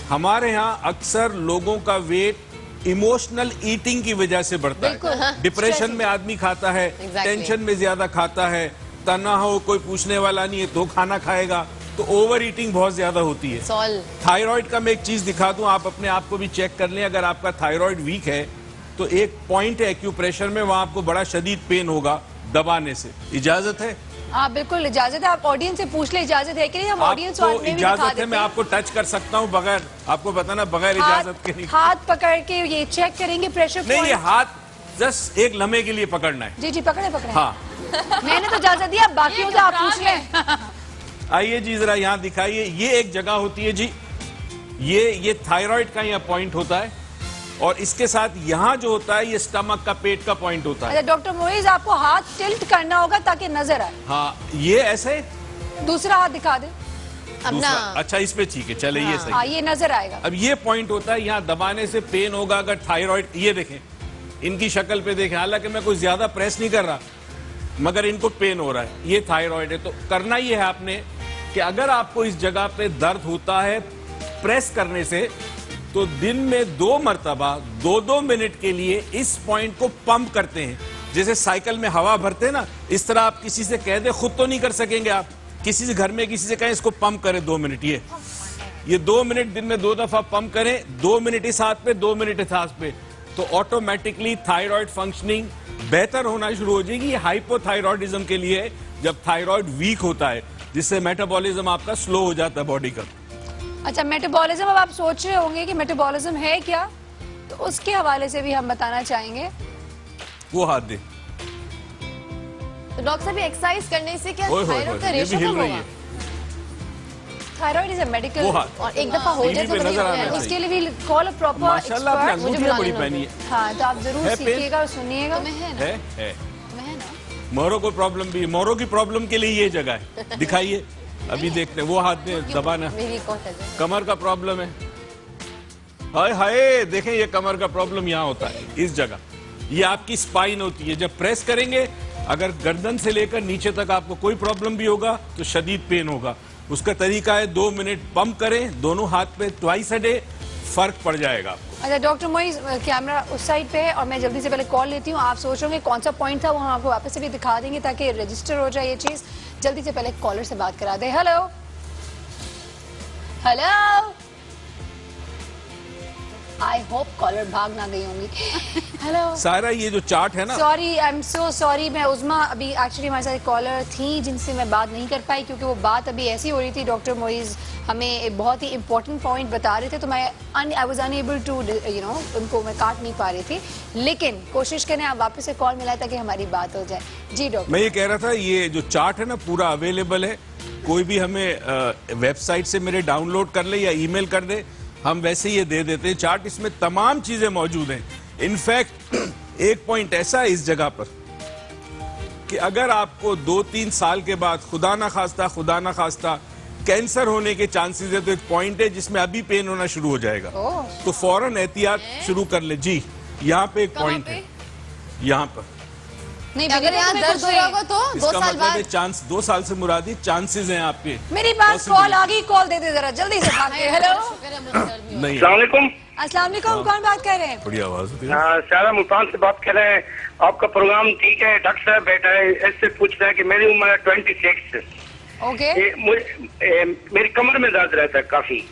हमारे यहाँ अक्सर लोगों का वेट इमोशनल ईटिंग की वजह से बढ़ता बिल्कुल, है। हाँ, डिप्रेशन में आदमी खाता है, Exactly. टेंशन में ज्यादा खाता है, तना हो, कोई पूछने वाला नहीं है तो खाना खाएगा, तो ओवर ईटिंग बहुत ज्यादा होती है। सॉल थायराइड का मैं एक चीज दिखा दूं, आप अपने आप को भी चेक कर लें। अगर आपका थायराइड वीक है तो एक पॉइंट है एक्यूप्रेशर में, वहां आपको बड़ा शदीद पेन होगा दबाने से। इजाजत है? हाँ बिल्कुल इजाजत है, आप ऑडियंस से पूछ ले इजाजत है कि नहीं, हम ऑडियंस आपको में भी दिखा इजाजत है, देते मैं हैं। आपको टच कर सकता हूं बगैर, आपको बताना बगैर इजाजत के नहीं। हाथ पकड़ के ये चेक करेंगे प्रेशर नहीं, ये पॉइंट। हाथ जस्ट एक लम्हे के लिए पकड़ना है। जी पकड़े हाँ, मैंने तो इजाजत दिया, बाकियों से आप पूछ लें। आइए जी जरा यहाँ दिखाइए, ये एक जगह होती है जी, ये थायराइड का यहाँ पॉइंट होता है, और इसके साथ यहाँ जो होता है ये स्टमक का, पेट का पॉइंट होता है। अच्छा डॉक्टर मोइज, आपको हाथ टिल्ट करना होगा ताकि नजर आए। हाँ, ये ऐसे दूसरा हाथ दिखा दे। दूसरा, अच्छा इस पे ठीक है, चले ये सही। हाँ ये नजर आएगा। अब ये पॉइंट होता है, यहाँ दबाने से पेन होगा अगर थायराइड, ये देखें इनकी शक्ल पे देखें, हालांकि मैं कोई ज्यादा प्रेस नहीं कर रहा, मगर इनको पेन हो रहा है, ये थायराइड है। तो करना ये है आपने कि अगर आपको इस जगह पे दर्द होता है प्रेस करने से, तो दिन में 2 मरतबा 2-2 मिनट के लिए इस पॉइंट को पंप करते हैं। जैसे साइकिल में हवा भरते हैं ना, इस तरह आप किसी से कह दे, खुद तो नहीं कर सकेंगे आप, किसी से घर में किसी से कहें इसको पंप करें 2 मिनट, ये 2 मिनट दिन में 2 दफा पंप करें, 2 मिनट इस हाथ पे 2 मिनट इस हाथ पे, तो ऑटोमेटिकली थायराइड फंक्शनिंग बेहतर होना शुरू हो जाएगी। ये हाइपोथायरॉयडिज्म के लिए है, जब थायराइड वीक होता है, जिससे मेटाबॉलिज्म आपका स्लो हो जाता है बॉडी का। अच्छा, मेटाबॉलिज्म, अब आप सोच रहे होंगे कि मेटाबॉलिज्म है क्या, तो उसके हवाले से भी हम बताना चाहेंगे। वो हाथ दे। तो डॉक्टर साहब एक्सरसाइज करने से क्या ओए होए थायराइड का होए, ये भी रेशो हिल कम रही होगा? है। थायराइड इज अ मेडिकल, वो हाथ। और एक दफा हो जाए टीवी तो पे बड़ी नजर बात आना है। चाहिए। उसके लिए भी कॉल अ प्रॉपर माशाल्लाह आपने एक्सपर्ट। अंगूठियां बड़ी पहनी है। हाँ, तो आप जरूर है पेन? सीखिएगा और सुनिएगा। तुम्हें है ना? है। तुम्हें है ना? मोरो को प्रॉब्लम भी है, मोरो की प्रॉब्लम के लिए ये जगह है, दिखाइए, अभी देखते हैं। वो हाथ में दबाना, मेरी कौन है? कमर का प्रॉब्लम है। हाय हाय, देखें ये कमर का प्रॉब्लम यहाँ होता है, इस जगह, ये आपकी स्पाइन होती है। जब प्रेस करेंगे, अगर गर्दन से लेकर नीचे तक आपको कोई प्रॉब्लम भी होगा तो शदीद पेन होगा। उसका तरीका है 2 मिनट पंप करें दोनों हाथ पे, ट्वाइस अ डे, फर्क पड़ जाएगा आपको। अच्छा डॉक्टर मोइज, कैमरा उस साइड पे है और मैं जल्दी से पहले कॉल लेती हूँ। आप सोच रहे होंगे कौन सा पॉइंट था, वो हम आपको वापस से भी दिखा देंगे ताकि रजिस्टर हो जाए ये चीज। जल्दी से पहले कॉलर से बात करा दे। Hello hello, I hope caller भाग ना गई होंगी। हेलो सारा ये जो चार्ट है ना, sorry, I am so sorry. मैं उज़मा, अभी एक्चुअली हमारे साथ कॉलर थी जिनसे मैं बात नहीं कर पाई क्योंकि वो बात अभी ऐसी हो रही थी। डॉक्टर मोइज हमें एक बहुत ही इंपॉर्टेंट पॉइंट बता रहे थे, तो मैं आई वाज अनएबल टू उनको मैं काट नहीं पा रही थी, लेकिन कोशिश करें आप वापस से कॉल मिलाए ताकि हमारी बात हो जाए। जी डॉक्टर। मैं ये कह रहा था, ये जो चार्ट है ना पूरा अवेलेबल है, कोई भी हमें वेबसाइट से मेरे डाउनलोड कर ले या ईमेल कर दे, हम वैसे ये दे देते हैं चार्ट। इसमें तमाम चीजें मौजूद हैं। इनफैक्ट एक पॉइंट ऐसा है इस जगह पर कि अगर आपको 2-3 साल के बाद खुदा ना खास्ता कैंसर होने के चांसेस है, तो एक पॉइंट है जिसमें अभी पेन होना शुरू हो जाएगा, तो फौरन एहतियात शुरू कर ले। जी, यहाँ पे एक पॉइंट है, यहाँ पर। नहीं, अगर यहाँ दर्द हो रहा होगा तो 2 इसका साल मतलब है बाद चांस, 2 साल से मुरादी चांसेस हैं आपके। मेरी बात कॉल आ गई, कॉल दे दे जरा जल्दी से भाग के। हेलो नहीं, अस्सलामुअलैकुम। अस्सलाम वालेकुम, कौन बात कर रहे हैं? बड़ी आवाज होती है। शायरा मुल्तान से बात कर रहे हैं। आपका प्रोग्राम ठीक है। डॉक्टर साहब बैठा है, इससे पूछ रहा है कि मेरी उम्र है 26। ओके, मेरी कमर में दर्द रहता है काफी।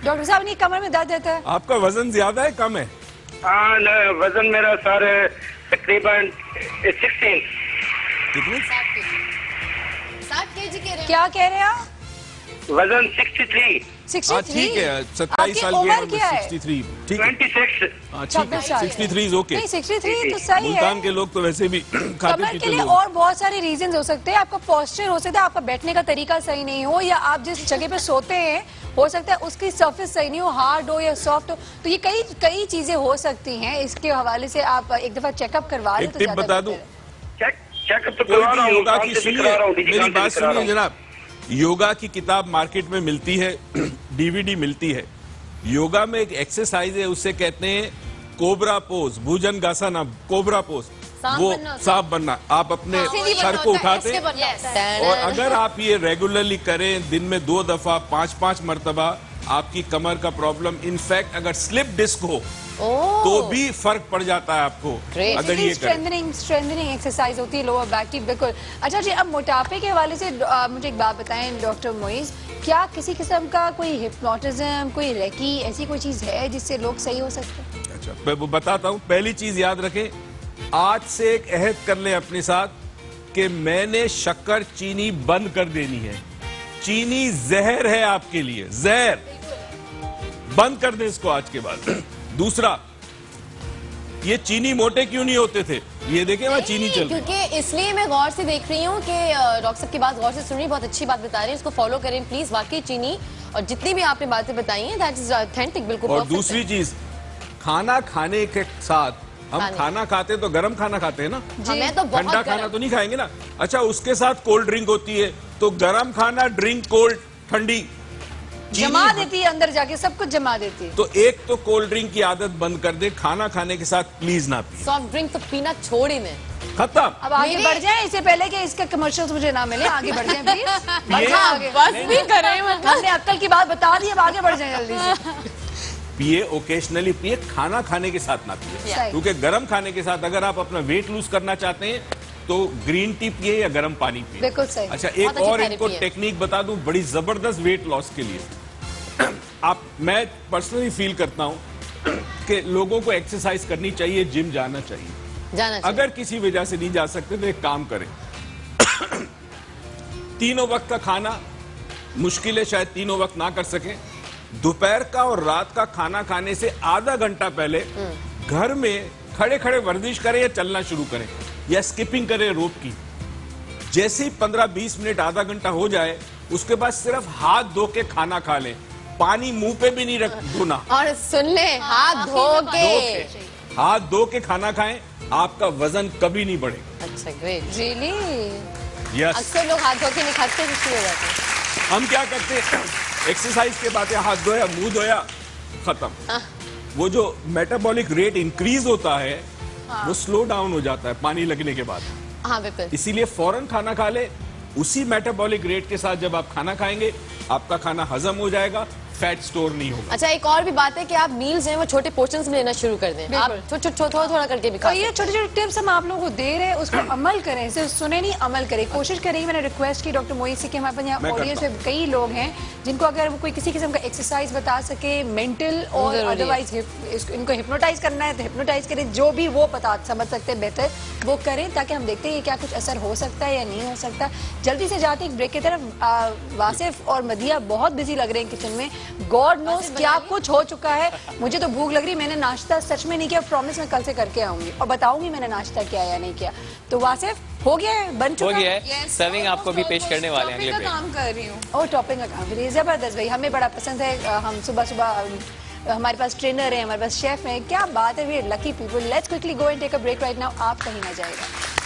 डॉक्टर साहब नहीं, कमर में दर्द रहता है? आपका वजन ज्यादा है कम है? हाँ, वजन मेरा सर तकरीबन 16। कितने? 60 केजी कह रहे हैं। क्या कह रहे हैं आप? वजन 63। 63? ठीक है, 27 आपकी साल उम्र की क्या है? 63, ठीक है। 26। हाँ, ठीक है, 63 इज ओके। नहीं, 63 तो सही है। मुल्तान के लोग तो वैसे भी खाते कमर पीते के लिए लोग। और बहुत सारे रीजंस हो सकते हैं। आपका पोस्चर हो सकता है, आपका बैठने का तरीका सही नहीं हो, या आप जिस जगह पे सोते हैं हो सकता है उसकी सरफेस सही नहीं हो, हार्ड हो या सॉफ्ट हो, तो ये कई चीजें हो सकती हैं। इसके हवाले से आप एक दफा चेकअप करवा लें एक तो टिप ज्यादा बता बेहतर दूं, है। चेकअप तो कोई करवा रहा भी हूँ, योगा कान की से भी सुनिए, करा रहा हूँ, मेरी डिजिटल बात से करा रहा सुनिए हूँ। जनाब, योगा की किताब मार्केट में मिलती है, डीवीडी मिलती है। योगा में एक एक्सरसाइज है, उससे कहते हैं cobra pose, Bhujangasana, cobra pose, वो सांप बनना। आप अपने सर को उठाते हैं और अगर आप ये रेगुलरली करें, दिन में 2 दफा 5-5 मरतबा, आपकी कमर का प्रॉब्लम, इनफैक्ट अगर स्लिप डिस्क हो तो भी फर्क पड़ जाता है आपको अगर ये करें। स्ट्रेंथनिंग एक्सरसाइज होती है लोअर बैक की, बिल्कुल। अच्छा जी, अब मोटापे के हवाले से मुझे एक बात बताएं डॉक्टर मोइज, क्या किसी किस्म का कोई हिप्नोटिज्म, कोई रेकी, ऐसी कोई चीज है जिससे लोग सही हो सकते हैं? अच्छा, मैं वो बताता हूँ। पहली चीज याद रखें, आज से एक अहद कर लें अपने साथ कि मैंने शक्कर चीनी बंद कर देनी है। चीनी जहर है आपके लिए, जहर। बंद कर दें इसको आज के बाद। दूसरा, ये चीनी मोटे क्यों नहीं होते थे? ये देखें, मैं चीनी चल रही। क्योंकि इसलिए मैं गौर से देख रही हूँ कि डॉक्टर साहब की बात गौर से सुन रही, बहुत अच्छी बात बता रहे हैं, इसको फॉलो करें प्लीज। वाकई चीनी और जितनी भी आपने बातें बताई हैं, दैट इज ऑथेंटिक, बिल्कुल। और दूसरी चीज, खाना खाने के साथ हम खाना खाते तो गरम खाना खाते हैं ना, मैं तो बहुत ठंडा खाना तो नहीं खाएंगे ना। अच्छा, उसके साथ कोल्ड ड्रिंक होती है, तो गरम खाना, ड्रिंक कोल्ड, ठंडी जमा देती है अंदर जाके, सब कुछ जमा देती है। तो एक तो कोल्ड ड्रिंक की आदत बंद कर दे, खाना खाने के साथ प्लीज ना पिए। सॉफ्ट ड्रिंक तो पीना छोड़ ही मैं। खत्म। अब आगे बढ़ जाएं, इससे पहले कि इसके कमर्शियल्स मुझे ना मिले, आगे बढ़ जाएं प्लीज। बढ़ जाएं आगे। बस भी करें, हमने अक्ल की बात बता दी, अब आगे बढ़ जाएं जल्दी से। पिए, ओकेशनली पिए, खाना खाने के साथ ना पिए। सही। क्योंकि गर्म खाने के साथ अगर आप अपना वेट लूज करना चाहते हैं तो ग्रीन टी पिए या गर्म पानी पिए। बिल्कुल सही। अच्छा, बहुत एक अच्छी और थेरेपी इनको है। टेक्निक बता दूं बड़ी जबरदस्त वेट लॉस के लिए। मैं पर्सनली फील करता हूं कि लोगों को एक्सरसाइज करनी चाहिए, जिम जाना चाहिए। जाना चाहिए। अगर किसी वजह से नहीं जा सकते तो एक काम करें, तीनों वक्त का खाना मुश्किल है, शायद तीनों वक्त ना कर सके, दोपहर का और रात का खाना खाने से आधा घंटा पहले घर में खड़े खड़े वर्जिश करें या चलना शुरू करें या स्किपिंग करें रोप की। जैसे ही 15-20 मिनट आधा घंटा हो जाए उसके बाद सिर्फ हाथ धो के खाना खा लें, पानी मुंह पे भी नहीं धोना, और सुन ले, हाथ धो के। हाथ धो के खाना खाएं, आपका वजन कभी नहीं बढ़ेगा। अच्छा, ग्रेट। Really yes. अक्सर लोग हाथ धो के नहीं खाते, इसलिए हो जाते हैं। हम क्या करते हैं, एक्सरसाइज के बाद हाथ धोया, मुंह धोया, खत्म। वो जो मेटाबॉलिक रेट इंक्रीज होता है वो स्लो डाउन हो जाता है पानी लगने के बाद। हाँ बिल्कुल। इसीलिए फौरन खाना खा ले, उसी मेटाबॉलिक रेट के साथ जब आप खाना खाएंगे आपका खाना हजम हो जाएगा, फैट स्टोर नहीं होगा। अच्छा, एक और भी बात है कि आप मील्स हैं वो छोटे पोर्शंस में लेना शुरू कर दें। आप थोड़ा थोड़ा करके भी खा और ये छोटे छोटे टिप्स हम आप लोगों को दे रहे हैं, उस पर अमल करें, सिर्फ सुने नहीं, अमल करें, कोशिश करें। मैंने रिक्वेस्ट की डॉक्टर मोई से कि हमारे पास यहाँ मैं ऑडियंस करता में कई लोग हैं जिनको अगर वो कोई किसी किस्म का एक्सरसाइज बता सके, मेंटल और जरूरी है। अदरवाइज इनको हिप्नोटाइज करना है तो हिप्नोटाइज करें, जो भी वो पता समझ सकते हैं बेहतर वो करें, ताकि हम देखते हैं क्या कुछ असर हो सकता है या नहीं हो सकता। जल्दी से जाते एक ब्रेक की तरफ। वासिफ और मदिया बहुत बिजी लग रहे हैं किचन में, गॉड नोस क्या कुछ हो चुका है। मुझे तो भूख लग रही, मैंने नाश्ता सच में नहीं किया, प्रॉमिस मैं कल से करके आऊंगी और बताऊंगी मैंने नाश्ता किया या नहीं किया। तो वासिफ हो गया है, बन चुका हो गया है। सर्विंग आपको भी पेश करने वाले हैं अगले ब्रेक। काम कर रही हूँ। और टॉपिंग का काम करिए, जबरदस्त भाई, हमें बड़ा पसंद है। हम सुबह सुबह हमारे पास ट्रेनर है, हमारे पास शेफ है, क्या बात है, we are lucky people. Let's quickly go and take a break right now, आप कहीं ना जाएगा।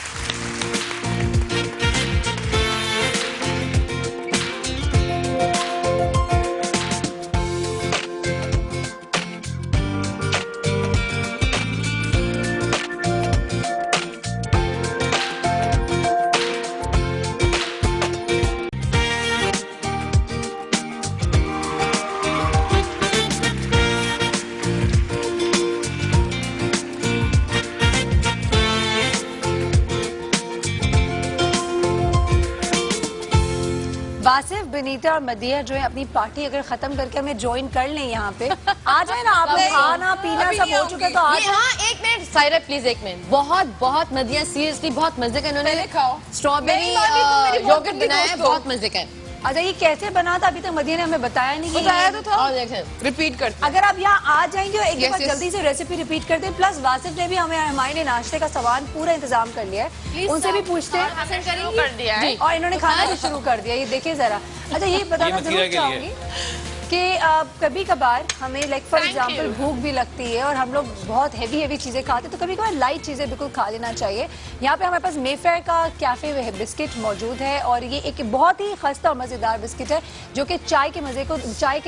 वासिफ, बेनीता और मदिया जो है अपनी पार्टी अगर खत्म करके हमें ज्वाइन कर लें यहाँ पे, आ जाए ना आप लोग, खाना पीना अभी सब नहीं हो चुका है तो आऊंगी। आज हाँ, एक मिनट सायरा प्लीज, एक मिनट। बहुत बहुत मदिया सीरियसली बहुत मजे का इन्होंने पहले खाओ। स्ट्रॉबेरी मेरी माँ भी तो मेरी बहुत योगर्ट गंदी बनाया है, दोस्त हो। बहुत मजे का है। अच्छा, ये कैसे बना था? अभी तक मदिया ने हमें बताया नहीं कि बताया तो था। और देखें, रिपीट करते अगर आप यहाँ आ जाएंगे और एक Yes, बार yes. जल्दी से रेसिपी रिपीट कर दें, प्लस वासिफ ने भी हमारे लिए नाश्ते का सामान पूरा इंतजाम कर लिया है, उनसे भी पूछते हैं। पसंद करेंगी कर दिया है। और इन्होंने खाना भी शुरू कर दिया, ये देखिए जरा। अच्छा, ये बताना मदिरा जरूर के चाहूंगी कि कभी कभार हमें लाइक फॉर एग्जांपल भूख भी लगती है और हम लोग बहुत हैवी चीजें खाते हैं, तो कभी कभार लाइट चीजें बिल्कुल खा लेना चाहिए। यहाँ पे हमारे पास मेफेयर का कैफे बिस्किट मौजूद है और ये एक बहुत ही खस्ता और मजेदार बिस्किट है जो कि चाय के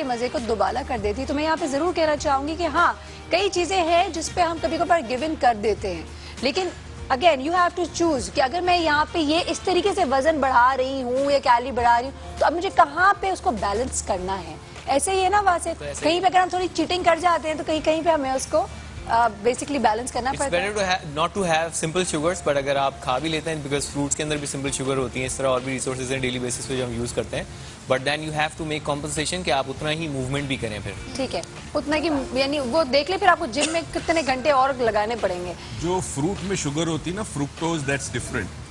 मजे को दुबाला कर देती है। तो मैं यहाँ पे जरूर कहना चाहूंगी कि हाँ, कई चीजें हैं जिसपे हम कभी कभार गिव इन कर देते हैं, लेकिन again you have to choose कि अगर मैं यहाँ पे ये इस तरीके से वजन बढ़ा रही हूँ या कैलोरी बढ़ा रही हूँ, तो अब मुझे कहाँ पे उसको बैलेंस करना है। ऐसे ही है ना वासिफ, कहीं पे अगर हम थोड़ी चीटिंग कर जाते हैं तो कहीं पे हमें उसको बेसिकली बैलेंस करना It's पड़ता better है। to not to have simple sugars, but अगर आप खा भी लेते हैं, बिकॉज फ्रूट्स के अंदर भी सिंपल शुगर होती है, इस तरह और भी रिसोर्सेज हैं डेली बेसिस पे जो हम यूज़ करते हैं, but then you have to make compensation कि आप उतना ही मूवमेंट भी करें फिर। ठीक है, उतना की यानी वो देख ले, फिर आपको जिम में कितने घंटे और लगाने पड़ेंगे। जो फ्रूट में शुगर होती है ना, फ्रुक्टोज, दैट्स डिफरेंट।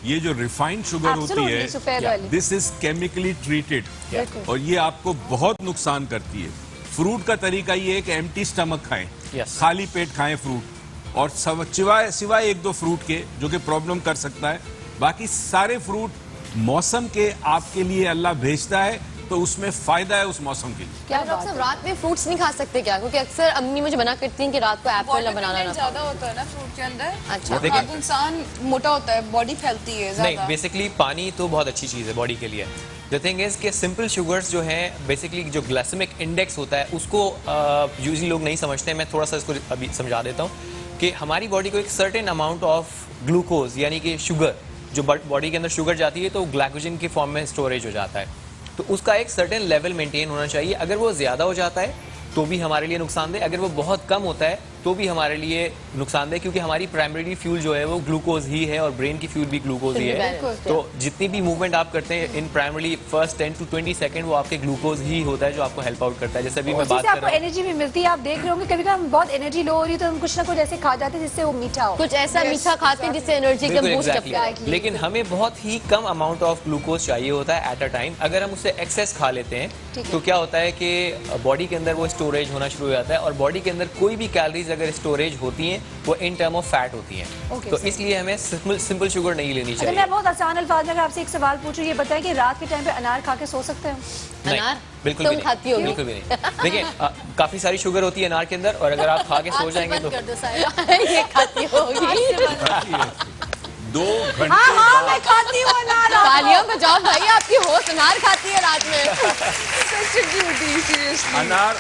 ये जो रिफाइंड शुगर होती Absolutely, सफेद है, वाली। दिस इज केमिकली ट्रीटेड बिल्कुल। और ये आपको बहुत नुकसान करती है। फ्रूट का तरीका ये है कि एम्प्टी स्टमक खाएं, Yes. खाली पेट खाएं फ्रूट, और सिवाय एक दो फ्रूट के जो कि प्रॉब्लम कर सकता है, बाकी सारे फ्रूट मौसम के आपके लिए अल्लाह भेजता है, तो उसमें फायदा है उस मौसम के लिए। क्या डॉक्टर बात साहब, है? रात में फ्रूट्स नहीं खा सकते क्या? क्योंकि अक्सर अम्मी मुझे मना करती हैं कि रात को एप्पल ना बनाना ना। ज्यादा होता है ना फ्रूट के अंदर। अच्छा। हाँ, तो इंसान मोटा होता है, बॉडी फैलती है नहीं, ज्यादा। बेसिकली पानी तो बहुत अच्छी चीज़ है बॉडी के लिए। द थिंग इज कि सिंपल शुगर्स जो हैं, बेसिकली जो ग्लाइसेमिक इंडेक्स होता है उसको यूजली लोग नहीं समझते हैं। मैं थोड़ा सा इसको अभी समझा देता हूँ कि हमारी बॉडी को एक सर्टेन अमाउंट ऑफ ग्लूकोज यानी कि शुगर, जो बॉडी के अंदर शुगर जाती है तो ग्लाइकोजन की फॉर्म में स्टोरेज हो जाता है, तो उसका एक सर्टेन लेवल मेंटेन होना चाहिए। अगर वो ज़्यादा हो जाता है तो भी हमारे लिए नुकसानदेह, अगर वो बहुत कम होता है तो भी हमारे लिए नुकसानदेह, क्योंकि हमारी प्राइमरी फ्यूल जो है वो ग्लूकोज ही है और ब्रेन की फ्यूल भी ग्लूकोज ही है। तो जितनी भी मूवमेंट आप करते हैं in primary first 10 to 20 second वो आपके ग्लूकोज ही होता है जो आपको हेल्प आउट करता है। जैसे अभी मैं बात कर आपको रहा हूँ, एनर्जी भी मिलती है। आप देख रहे होंगे कभी हम बहुत एनर्जी लो हो रही है तो हम कुछ ना कुछ ऐसे खा जाते हैं जिससे वो मीठा हो, कुछ ऐसा मीठा खाते हैं जिससे एनर्जी एकदम बिल्कुल बूस्ट अप exactly। लेकिन हमें बहुत ही कम अमाउंट ऑफ ग्लूकोज चाहिए होता है एट अ टाइम। अगर हम उससे एक्सेस खा लेते हैं तो क्या होता है कि बॉडी के अंदर वो स्टोरेज होना शुरू हो जाता है, और बॉडी के अंदर कोई भी कैलोरीज अगर स्टोरेज होती हैं वो इन टर्म ऑफ फैट होती हैं। तो इसलिए हमें सिंपल शुगर नहीं लेनी चाहिए। मैं बहुत आसान अल्फाज में आपसे एक सवाल पूछूं, ये बताएं कि रात के टाइम पे अनार खा के सो सकते हैं? अनार बिल्कुल तुम भी नहीं, खाती होगी? बिल्कुल भी नहीं। देखिए काफी सारी शुगर होती है अनार के अंदर, और अगर आप खा के सो जाएंगे तो कर दो सारा ये खाती होगी। 2 घंटे हाँ मैं खाती हूँ अनार। तालियां बजाओ भाई, आपकी होस्ट अनार खाती है रात में। अनार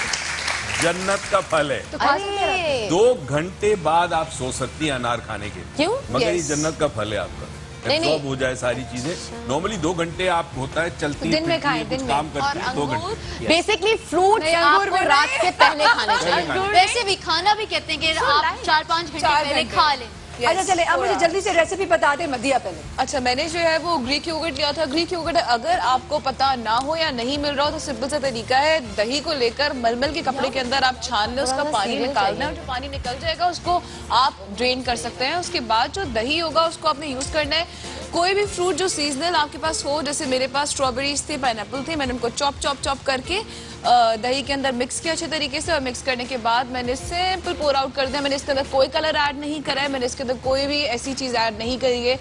जन्नत का फल है। तो खा सकते हैं। 2 घंटे बाद आप सो सकती हैं अनार खाने के, क्यों? मगर ये जन्नत का फल है आपका, एब्जॉर्ब हो जाए सारी चीजें। नॉर्मली 2 घंटे आप होता है चलती दिन में फिरती खाएं, है, कुछ दिन में। काम करती है, 2 घंटे। बेसिकली फ्रूट नहीं, अंगूर आपको भी रात नहीं। से पहले खाने चाहिए। वैसे भी खाना भी कहते हैं कि आप 4-5 घंटे पहले खा लें। अच्छा चले, अब मुझे जल्दी से रेसिपी बता दें मदिया पहले। अच्छा, मैंने जो है वो ग्रीक योगर्ट लिया था। ग्रीक योगर्ट अगर आपको पता ना हो या नहीं मिल रहा हो तो सिंपल सा तरीका है, दही को लेकर मलमल के कपड़े के अंदर आप छान लें, उसका पानी निकालना है। जो पानी निकल जाएगा उसको आप ड्रेन कर सकते हैं। उसके बाद जो दही होगा उसको आपने यूज करना है। कोई भी फ्रूट जो सीजनल आपके पास हो, जैसे मेरे पास स्ट्रॉबेरीज थी, पाइनएप्पल थी, मैंने उनको चॉप करके दही के अंदर मिक्स किया अच्छे तरीके से, और मिक्स करने के बाद मैंने सिंपल पोर आउट कर दिया। मैंने इसके अंदर कोई कलर ऐड नहीं करा है, मैंने इसके अंदर कोई भी ऐसी चीज ऐड नहीं करी है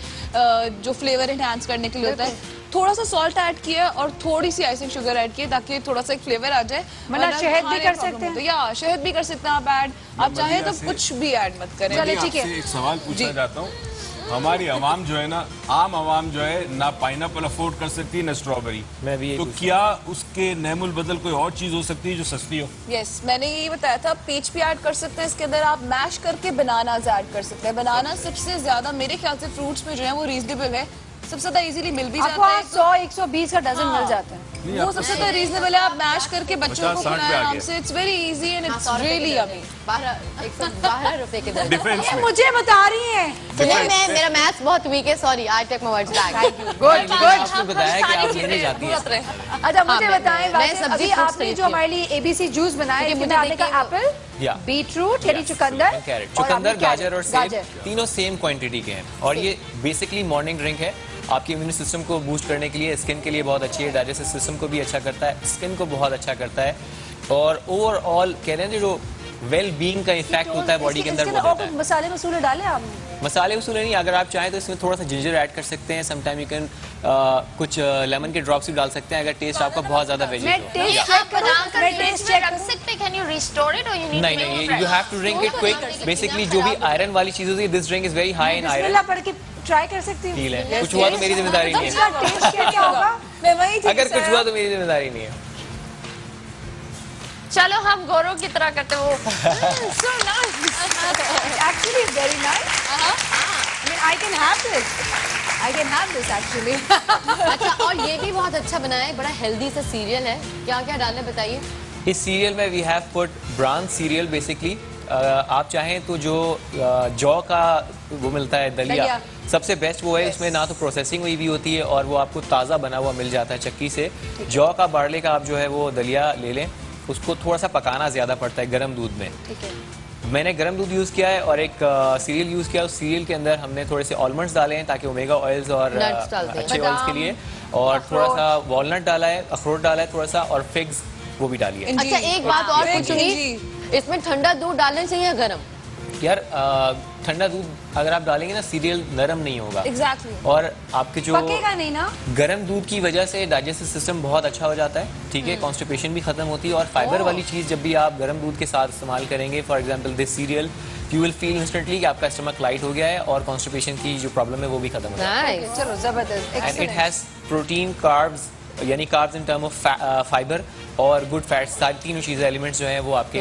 जो फ्लेवर एनहांस करने के लिए होता है। थोड़ा सा सॉल्ट ऐड किया और थोड़ी सी आइसिंग शुगर ऐड की ताकि थोड़ा सा एक फ्लेवर आ जाए। मतलब शहद भी कर सकते हैं? या शहद भी कर सकते हैं आप ऐड, आप चाहें तो कुछ भी ऐड मत करें। चलिए ठीक है। आपसे एक सवाल पूछना चाहता हूँ, हमारी आवाम जो है ना, आम आवाम जो है ना पाइनएप्पल अफोर्ड कर सकती है ना स्ट्रॉबेरी, मैं भी तो क्या उसके नेमुल बदल कोई और चीज हो सकती है जो सस्ती हो? यस, मैंने यही बताया था। पीच भी ऐड कर सकते हैं इसके अंदर, आप मैश करके बनानाज ऐड कर सकते हैं। बनाना सबसे ज्यादा मेरे ख्याल से फ्रूट्स में जो है वो रीजनेबल है, सबसे ज्यादा इजीली मिल भी जाता है। 100-120 का डजन मिल जाता है। वो सबसे ज्यादा रीजनेबल है। आप मैश करके बच्चों को खिलाएं आराम से, it's very easy and it's really yummy. 112 रुपए के दर। डिफरेंस में मुझे बता रही हैं। चलिए मैं मेरा मैथ्स बहुत वीक है, sorry, I take my words back. Good आपने बताया कि आप लेने जाती हैं। अच्छा मुझे बताएं, मैं वैसे सब्जी अभी fruits आपने खरीदती जो हमारे लिए एबीसी जूस बनाया है, मुझे आपने कहा एप्पल, या बीटरूट यानी चुकंदर, कैरेट, और चुकंदर, आपने गाजर और सेब गाजर। तीनों सेम क्वांटिटी के हैं, और ये बेसिकली मॉर्निंग ड्रिंक है। आपके इम्यून सिस्टम को बूस्ट करने के लिए, स्किन के लिए बहुत अच्छी है, डाइजेस्टिव सिस्टम को भी अच्छा करता है, स्किन को बहुत अच्छा करता है, और ओवरऑल कह रहे हैं जो वेल बीइंग का इफेक्ट होता है बॉडी के अंदर वो देता है। मसाले मसूले डाले आपने? मसाले वसूले नहीं, अगर आप चाहें तो इसमें थोड़ा सा जिंजर ऐड कर सकते हैं, समटाइम यू कैन कुछ लेमन के ड्रॉप्स भी डाल सकते हैं अगर टेस्ट आपका बहुत ज्यादा वेजी हो। मैं टेस्ट चेक करूं, मैं टेस्ट चेक रख सकते हैं, कैन यू रिस्टोर इट और यू नीड नहीं, you have to drink it quick. Basically जो भी आयरन वाली चीज होती है, this drink is very high in iron. बिस्मिल्लाह पढ़ के ट्राई कर सकती हूँ? ठीक है, कुछ हुआ तो मेरी जिम्मेदारी नहीं है। टेस्ट क्या होगा? मैं वही अगर कुछ हुआ तो मेरी जिम्मेदारी नहीं है। चलो हम गोरों की तरह करते हो। So nice. Actually, very nice. I mean, I can have this. I can have this actually. अच्छा, और ये भी बहुत अच्छा बनाया है, बड़ा हेल्दी सा सीरियल है। क्या क्या डालना बताइए। इस सीरियल में we have put brown cereal basically. आप चाहें तो जो जौ का वो मिलता है दलिया, सबसे बेस्ट वो है। इसमें ना तो प्रोसेसिंग हुई भी होती है और वो आपको ताज़ा बना हुआ मिल जाता है चक्की से। जौ का बारले का आप जो है वो दलिया ले लें, उसको थोड़ा सा पकाना ज़्यादा पड़ता है गर्म दूध में। ठीक है। मैंने गर्म दूध यूज़ किया है और एक सीरियल यूज़ किया। उस सीरियल के अंदर हमने थोड़े से आलमंड्स डाले हैं ताकि ओमेगा ऑयल्स और Nuts डालते हैं। अच्छे ऑयल्स के लिए, और थोड़ा सा वॉलनट डाला है, अखरोट डाला है थोड़ा सा, और फिग्स वो भी डाली है। अच्छा, एक बात और पूछूंगी, इसमें ठंडा दूध डालना चाहिए या गर्म? यार ठंडा दूध अगर आप डालेंगे ना, सीरियल नरम नहीं होगा। Exactly. और आपके जो पकेगा नहीं ना। गर्म दूध की वजह से डाइजेस्टिव सिस्टम बहुत अच्छा हो जाता है, ठीक है, कॉन्स्टिपेशन भी खत्म होती है। और फाइबर वाली चीज़ जब भी आप गर्म दूध के साथ इस्तेमाल करेंगे, for example this serial, you will feel instantly कि आपका स्टमक लाइट हो गया है और कॉन्स्टिपेशन की जो प्रॉब्लम है वो भी खत्म हो जाती है। चलो जबरदस्त। And it Excellent. Has protein, carbs यानी carbs in term of fiber और गुड फैट्स, सारी तीनों चीज़ें एलिमेंट्स जो हैं वो आपके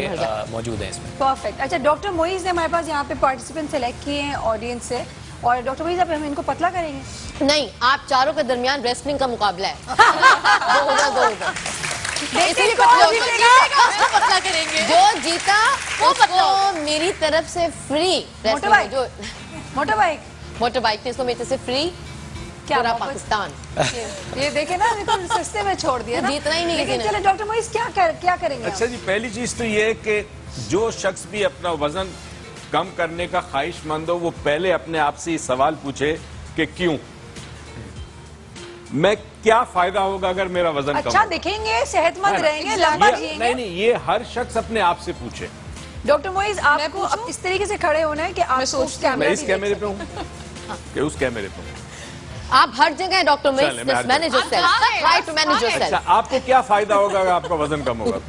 मौजूद हैं इसमें। परफेक्ट। अच्छा, डॉक्टर मोइज ने हमारे पास यहाँ पे पार्टिसिपेंट सेलेक्ट किए हैं ऑडियंस से, और डॉक्टर मोइज अब हम इनको पतला करेंगे? नहीं, आप चारों के दरमियान रेसलिंग का मुकाबला है। दो उधर, दो उधर। इसलिए कौन पतला जीतेगा? उसको पतला करेंगे। जो जीता वो पतला उसको मेरी तरफ से फ्री मोटर बाइक? जो मोटर बाइक मोटर बाइक थी उसको मेरी तरफ से फ्री क्या पूरा वापस? पाकिस्तान। ये देखे ना, देखो सस्ते में छोड़ दिया ना। जीतना ही नहीं लेकिन लेकिन। चलो डॉक्टर मोइस क्या करेंगे अच्छा जी, पहली चीज तो ये है कि जो शख्स भी अपना वजन कम करने का ख्वाहिशमंद हो, वो पहले अपने आप से ये सवाल पूछे कि क्यों, मैं क्या फायदा होगा अगर मेरा वजन कम अच्छा होगा? दिखेंगे, सेहतमंद है ना? रहेंगे, लंबा नहीं जिएंगे। नहीं, ये हर शख्स अपने आप से पूछे। डॉक्टर मोइस आपको अब इस तरीके से खड़े होना है कि आप मैं इस कैमरे पे हूँ कि उस कैमरे पे हूँ? आप हर जगह हैं डॉक्टर चलें, मैं हर जस्ट मैनेज जगह। योरसेल्फ, ट्राई टू मैनेज अच्छा, योरसेल्फ। आपको क्या फायदा होगा अगर आपका वजन कम होगा?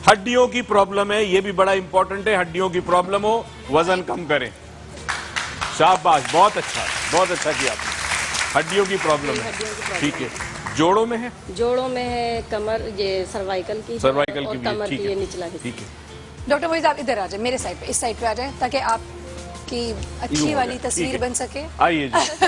हड्डियों की प्रॉब्लम है, ये भी बड़ा इंपॉर्टेंट है। हड्डियों की प्रॉब्लम हो, वजन कम करें। शाबाश, बहुत अच्छा किया आपने। हड्डियों की प्रॉब्लम है, ठीक है। जोड़ों में है? जोड़ों में है, कमर, ये सर्वाइकल की, सर्वाइकल और की भी है, कमर ठीक की ये है, निचला हिस्सा। ठीक है। डॉक्टर मोइस आप इधर आ जाए, मेरे साइड पे, इस साइड पे आ जाए, ताकि आपकी अच्छी यूं हो वाली जाए, तस्वीर ठीक है। बन सके। आइए जी।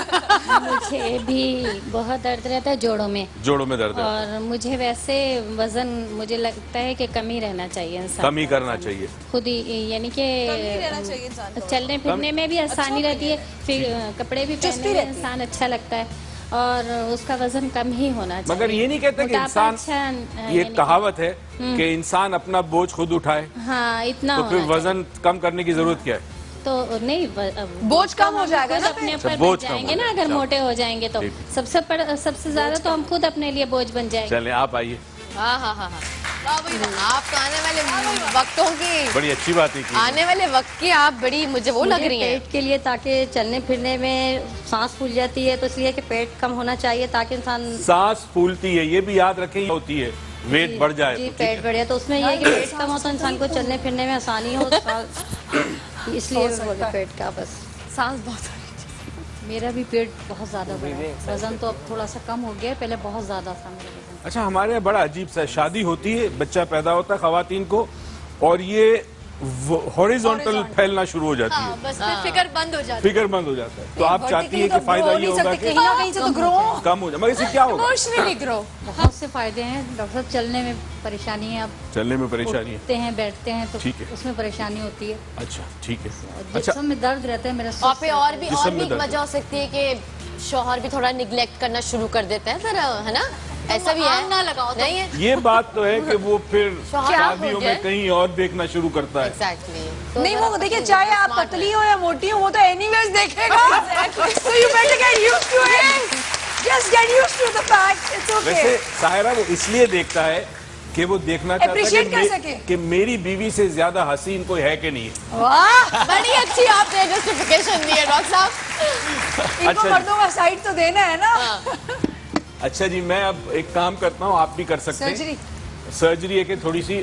मुझे भी बहुत दर्द रहता है जोड़ों में, जोड़ों में दर्द है, और मुझे वैसे वजन मुझे लगता है कि कम ही रहना चाहिए इंसान कम ही करना चाहिए। खुद ही, यानी कि रहना चाहिए इंसान को। चलने फिरने में भी आसानी रहती है, फिर कपड़े भी चुस्ती पहनने में रहती है। इंसान अच्छा लगता है, और उसका वजन कम ही होना चाहिए। मगर ये नहीं कहते कि मोटापा इंसान, अच्छा, ये यानी कि- कहावत है कि इंसान अपना बोझ खुद उठाए, हाँ, इतना तो फिर होना वजन कम करने की जरूरत क्या है? चाहिए। तो नहीं बोझ कम हो जाएगा खुद ना अपने अच्छा, ऊपर बोझ बन कम हो जाएंगे ना, जाएगा। अगर चलो। मोटे हो जाएंगे तो ठीक। सबसे ज्यादा तो हम खुद अपने लिए बोझ बन जाएंगे। चलें, आप आइए। हाँ हाँ हाँ हाँ। आप तो आने वाले वक्तों की, बड़ी अच्छी बात है की। आने वाले वक्त की आप बड़ी मुझे वो लग रही हैं। पेट के लिए, ताकि चलने फिरने में सांस फूल जाती है, तो इसलिए कि पेट कम होना चाहिए ताकि इंसान सांस फूलती है, ये भी याद रखें, होती है, वेट बढ़ जाए जी तो, ठीक पेट है। बढ़े, तो उसमें ये है कि पेट कम हो तो इंसान को चलने फिरने में आसानी हो, इसलिए बोले पेट का बस। सांस बहुत मेरा भी पेट बहुत ज्यादा बढ़ा है, वजन तो अब थोड़ा सा कम हो गया, पहले बहुत ज्यादा था मेरा वजन। अच्छा, हमारे यहाँ बड़ा अजीब सा है, शादी होती है, बच्चा पैदा होता है खवातीन को, और ये हॉरिजॉन्टल फैलना शुरू हो जाती है, बस फिर फिक्र बंद हो जाती फिगर बंद हो जाता है। तो आप चाहती है कि फायदा ये होगा कि कहीं ना कहीं से तो ग्रो कम हो जाए, मगर इससे क्या होगा? Emotionally grow. बहुत से फायदे हैं डॉक्टर साहब, चलने में परेशानी है, अब चलने में परेशानी है। उठते हैं बैठते हैं तो ठीक है। उसमें परेशानी होती है, अच्छा, ठीक है। अच्छा, जिस्म में दर्द रहता है मेरा, और फिर और भी जिस्म में एक दर्द वजह हो सकती है कि शौहर भी थोड़ा निगलेक्ट करना शुरू कर देते हैं, जरा, है ना? ऐसा भी है ना लगाओ तो। नहीं है? ये बात तो है कि वो फिर क्या शादियों हो में गया? कहीं और देखना शुरू करता है। एग्जैक्टली। नहीं वो देखिए, चाहे आप पतली हो या मोटी हो, वो तो एनीवेज देखेगा। So you better get used to it. Just get used to the fact. It's okay. वैसे सायरा वो इसलिए देखता है कि वो देखना चाहता Appreciate कर है सके। कि मेरी बीवी से ज्यादा हसीन कोई है कि नहीं है। वाह, बड़ी अच्छी आपने जस्टिफिकेशन दी है डॉक्टर साहब। इनको अच्छा जी। मर्दों का साइड तो देना है ना। अच्छा जी, मैं अब एक काम करता हूँ, आप भी कर सकते हैं। सर्जरी। सर्जरी है कि थोड़ी सी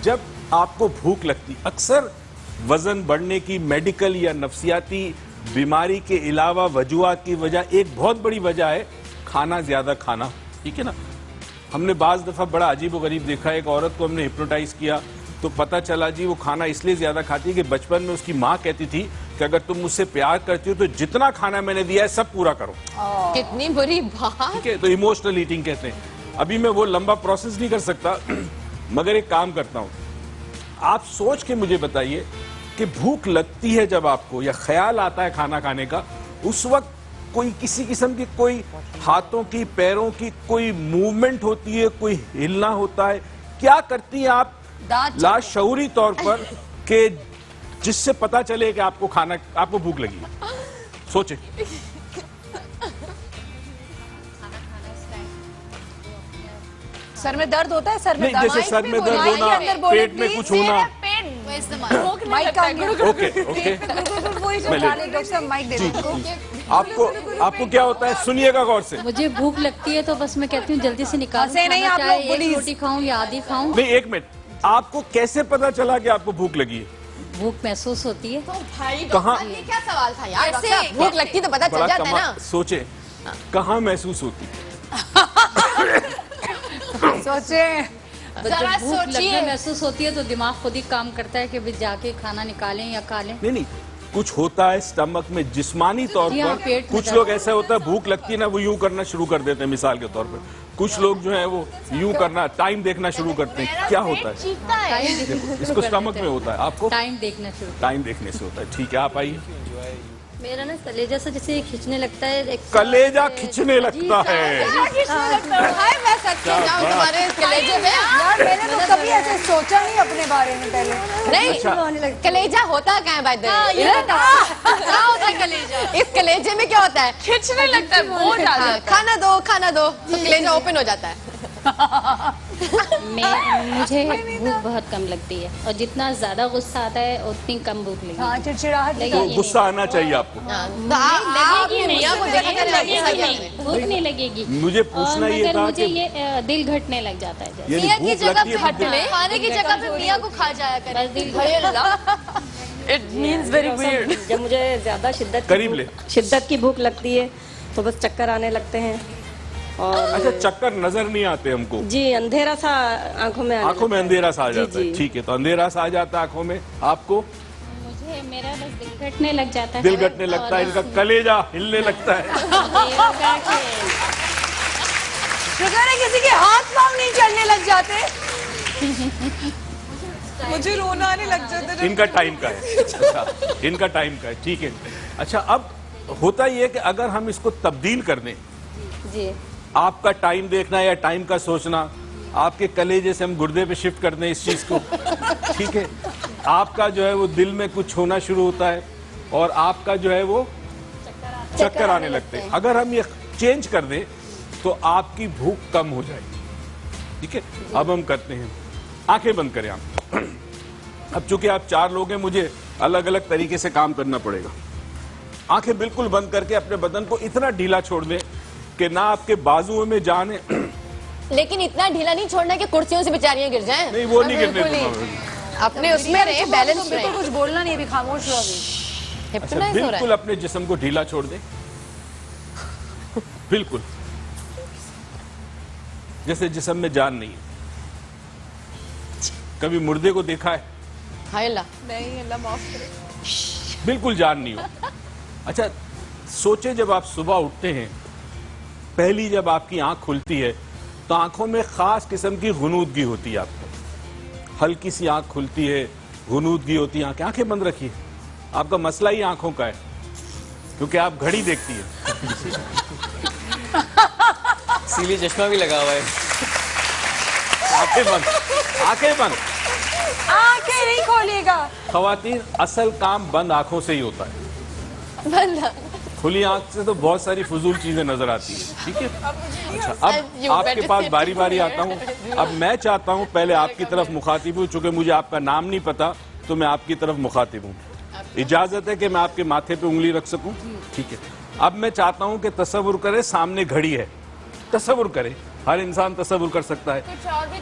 जब आपको भूख लगती, अक्सर वजन बढ़ने की मेडिकल या नफसियाती बीमारी के अलावा वजूहात की वजह, एक बहुत बड़ी वजह है खाना ज्यादा खाना, ठीक है ना। हमने बाज दफा बड़ा अजीब व गरीब देखा, एक औरत को हमने हिप्नोटाइज किया तो पता चला जी वो खाना इसलिए ज्यादा खाती है कि बचपन में उसकी माँ कहती थी कि अगर तुम मुझसे प्यार करती हो तो जितना खाना मैंने दिया है सब पूरा करो, कितनी बुरी बात। ठीक है। तो इमोशनल ईटिंग कहते हैं। अभी मैं वो लंबा प्रोसेस नहीं कर सकता, मगर एक काम करता हूं, आप सोच के मुझे बताइए कि भूख लगती है जब आपको, या ख्याल आता है खाना खाने का, उस वक्त कोई किसी किस्म की, कोई हाथों की पैरों की कोई मूवमेंट होती है, कोई हिलना होता है, क्या करती हैं आप लाशऊरी तौर पर कि जिससे पता चले कि आपको खाना, आपको भूख लगी है? सोचे। सर में दर्द होता है, सर में नहीं, जैसे सर में दर्द होना, पेट में कुछ होना। माइक का ओके, ओके। वही जो डाले, डॉक्टर साहब माइक दे दो उनको। आपको क्या होता है, सुनिएगा गौर से। मुझे भूख लगती है तो बस मैं कहती हूँ जल्दी से निकाल, हंसे नहीं आप लोग, एक please। रोटी खाऊं या आधी खाऊं। नहीं, एक मिनट, आपको कैसे पता चला कि आपको भूख लगी है? भूख महसूस होती है। कहाँ? ये क्या सवाल था यार? डॉक्टर साहब, भूख लगती तो पता चल बड़ा जाता है ना। सोचे, कहाँ महसूस होती है? सोचे। जरा भूख सोचिए। लगने महसूस होती है तो दिमाग खुद ही काम करता है कि भी जाके खाना निकालें या खा लें। नहीं, कुछ होता है स्टमक में जिस्मानी तौर जी हाँ, पर। पेट में कुछ लोग ऐसा होता है भूख लगती है ना, वो यूं करना शुरू कर देते हैं मिसाल के तौर पर। कुछ लोग जो है वो यूं करना, टाइम देखना शुरू करते हैं। क्या होता है? चीखता है। इसको स्टमक में होता है। आपको टाइम देखना शुरू। टाइम देखने से होता है। ठीक है, आप आइए। मेरा ना कलेजा से जैसे खींचने लगता है। कलेजा खींचने लगता है। हाय मैं सच में जाऊं तुम्हारे इस कलेजे में। यार मैंने तो कभी ऐसे सोचा नहीं अपने बारे में पहले। नहीं, कलेजा होता क्या है भाई? क्या होता है कलेजा? इस कलेजे में क्या होता है? खिंचने लगता है, बहुत ज्यादा। खाना दो तो कलेजा ओपन हो जाता है। मुझे भूख बहुत कम लगती है और जितना ज्यादा गुस्सा आता है उतनी कम भूख लगती हाँ, है। चिड़चिड़ाहट लगेगी तो नहीं। गुस्सा आना चाहिए आपको। तो आप लगेगी मियां को नहीं, देखकर लगेगी ऐसा क्या नहीं, करें? भूख नहीं लगेगी। मुझे पूछना और ये मगर था मुझे कि ये दिल घटने लग जाता है जैसे। यानी मियां की भूख जगह लगती है पे हटने, खाने की जगह पे मियां को खा जाया बस करें। दिल हाय अल्लाह। It means very weird. जब मुझे ज्यादा करीब ले। शिद्दत की भूख लगती है तो बस चक्कर आने लगते हैं। और अच्छा, चक्कर नजर नहीं आते हमको? जी, अंधेरा सा आंखों में आंखों में अंधेरा सा आ जाता है। जी। ठीक है, तो अंधेरा सा आ जाता है आंखों में। आपको? मुझे मेरा बस दिल घटने लग जाता है। दिल घटने लगता है, इनका कलेजा हिलने लगता है। शुक्र है किसी के हाथ पाँव नहीं चलने लग जाते। मुझे रोना आने लग जाता है। इनका टाइम का है। अच्छा, इनका टाइम का है। ठीक है। अच्छा, अब होता ये है कि अगर हम इसको तब्दील कर दें, जी, आपका टाइम देखना या टाइम का सोचना, आपके कलेजे से हम गुर्दे पे शिफ्ट कर दें इस चीज को, ठीक है, आपका जो है वो दिल में कुछ होना शुरू होता है और आपका जो है वो चक्कर आने लगते हैं। अगर हम ये चेंज कर दें तो आपकी भूख कम हो जाएगी। ठीक है, अब हम करते हैं, आंखें बंद करें आप। अब चूंकि आप 4 लोग हैं, मुझे अलग अलग तरीके से काम करना पड़ेगा। आंखें बिल्कुल बंद करके अपने बदन को इतना ढीला छोड़ दें कि ना आपके बाजुओं में जान है। लेकिन इतना ढीला नहीं छोड़ना कि कुर्सियों से बेचारियां गिर जाएं। नहीं, वो नहीं गिरने बिल्कुल दूंगा। अपने उसमें रहे, बैलेंस बिल्कुल रहे। कुछ बोलना नहीं, अभी खामोश रहो अभी। अच्छा, हिप्नोटाइज हो रहा बिल्कुल है। अपने जिस्म को ढीला छोड़ दें। बिल्कुल जैसे जिस्म में जान नहीं है। कभी मुर्दे को देखा है? हाय अल्लाह। नहीं, अल्लाह माफ करे। बिल्कुल जान नहीं हो। अच्छा, सोचे जब आप सुबह उठते हैं, पहली जब आपकी आंख खुलती है तो आंखों में खास किस्म की गुनूदगी होती है। आपको हल्की सी आंख खुलती है, गुनूदगी होती है। आंखें बंद रखिए। आपका मसला ही आंखों का है, क्योंकि आप घड़ी देखती है। इसीलिए चश्मा भी लगा हुआ है। आंखें बंद, आंखें बंद। आंखें नहीं खोलिएगा। खवातीन, असल काम बंद आंखों से ही होता है। खुली आंख से तो बहुत सारी फजूल चीजें नजर आती है। ठीक है, अच्छा, अब आपके पास बारी बारी आता हूँ। अब मैं चाहता हूँ पहले आपकी तरफ मुखातिब हूँ, चूंकि मुझे आपका नाम नहीं पता तो मैं आपकी तरफ मुखातिब हूँ। इजाजत है कि मैं आपके माथे पे उंगली रख सकूं? ठीक है। अब मैं चाहता हूं कि तसव्वुर करें सामने घड़ी है। तसव्वुर करें, हर इंसान तसव्वुर कर सकता है।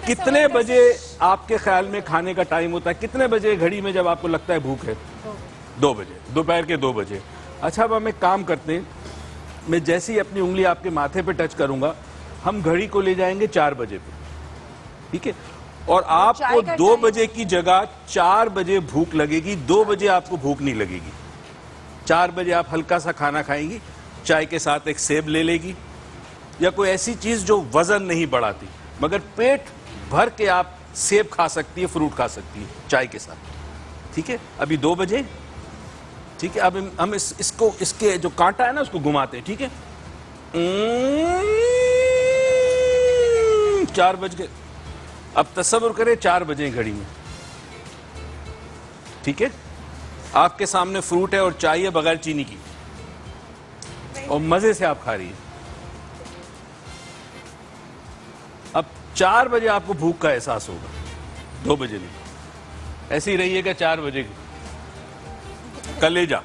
कितने बजे आपके ख्याल में खाने का टाइम होता है? कितने बजे घड़ी में जब आपको लगता है भूख है? 2 बजे, दोपहर के 2 बजे। अच्छा, अब हम एक काम करते हैं, मैं जैसे ही अपनी उंगली आपके माथे पे टच करूंगा, हम घड़ी को ले जाएंगे 4 बजे पे। ठीक है, और आपको 2 बजे की जगह 4 बजे भूख लगेगी। 2 बजे आपको भूख नहीं लगेगी। 4 बजे आप हल्का सा खाना खाएंगी, चाय के साथ एक सेब ले लेगी या कोई ऐसी चीज जो वजन नहीं बढ़ाती, मगर पेट भर के आप सेब खा सकती है, फ्रूट खा सकती है चाय के साथ। ठीक है, अभी 2 बजे। ठीक है, अब हम इसको, इसके जो कांटा है ना, उसको घुमाते हैं। ठीक है, 4 बज गए। अब तसव्वुर करें 4 बजे घड़ी में। ठीक है, आपके सामने फ्रूट है और चाय है बगैर चीनी की, और मजे से आप खा रही है। अब 4 बजे आपको भूख का एहसास होगा, 2 बजे नहीं। ऐसे ही रहिएगा 4 बजे की। कलेजा,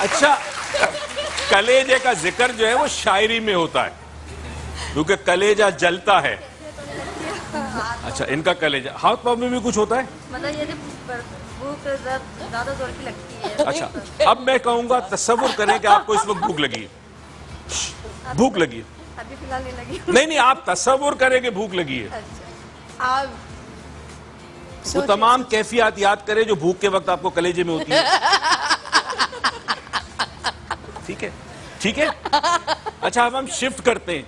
अच्छा, कलेजे का जिक्र जो है वो शायरी में होता है, क्योंकि कलेजा जलता है। अच्छा, इनका कलेजा, हाथ पांव में भी कुछ होता है? मतलब ये भूख ज्यादा जोर की लगती है। अच्छा, अब मैं कहूंगा तसव्वुर करें कि आपको इस वक्त भूख लगी है। भूख लगी है, अभी फिलहाल नहीं लगी। नहीं, आप तसव्वुर करें कि भूख लगी है। आप वो तमाम कैफियत याद करें जो भूख के वक्त आपको कलेजे में होती है। ठीक है, ठीक है। अच्छा, अब हम शिफ्ट करते हैं।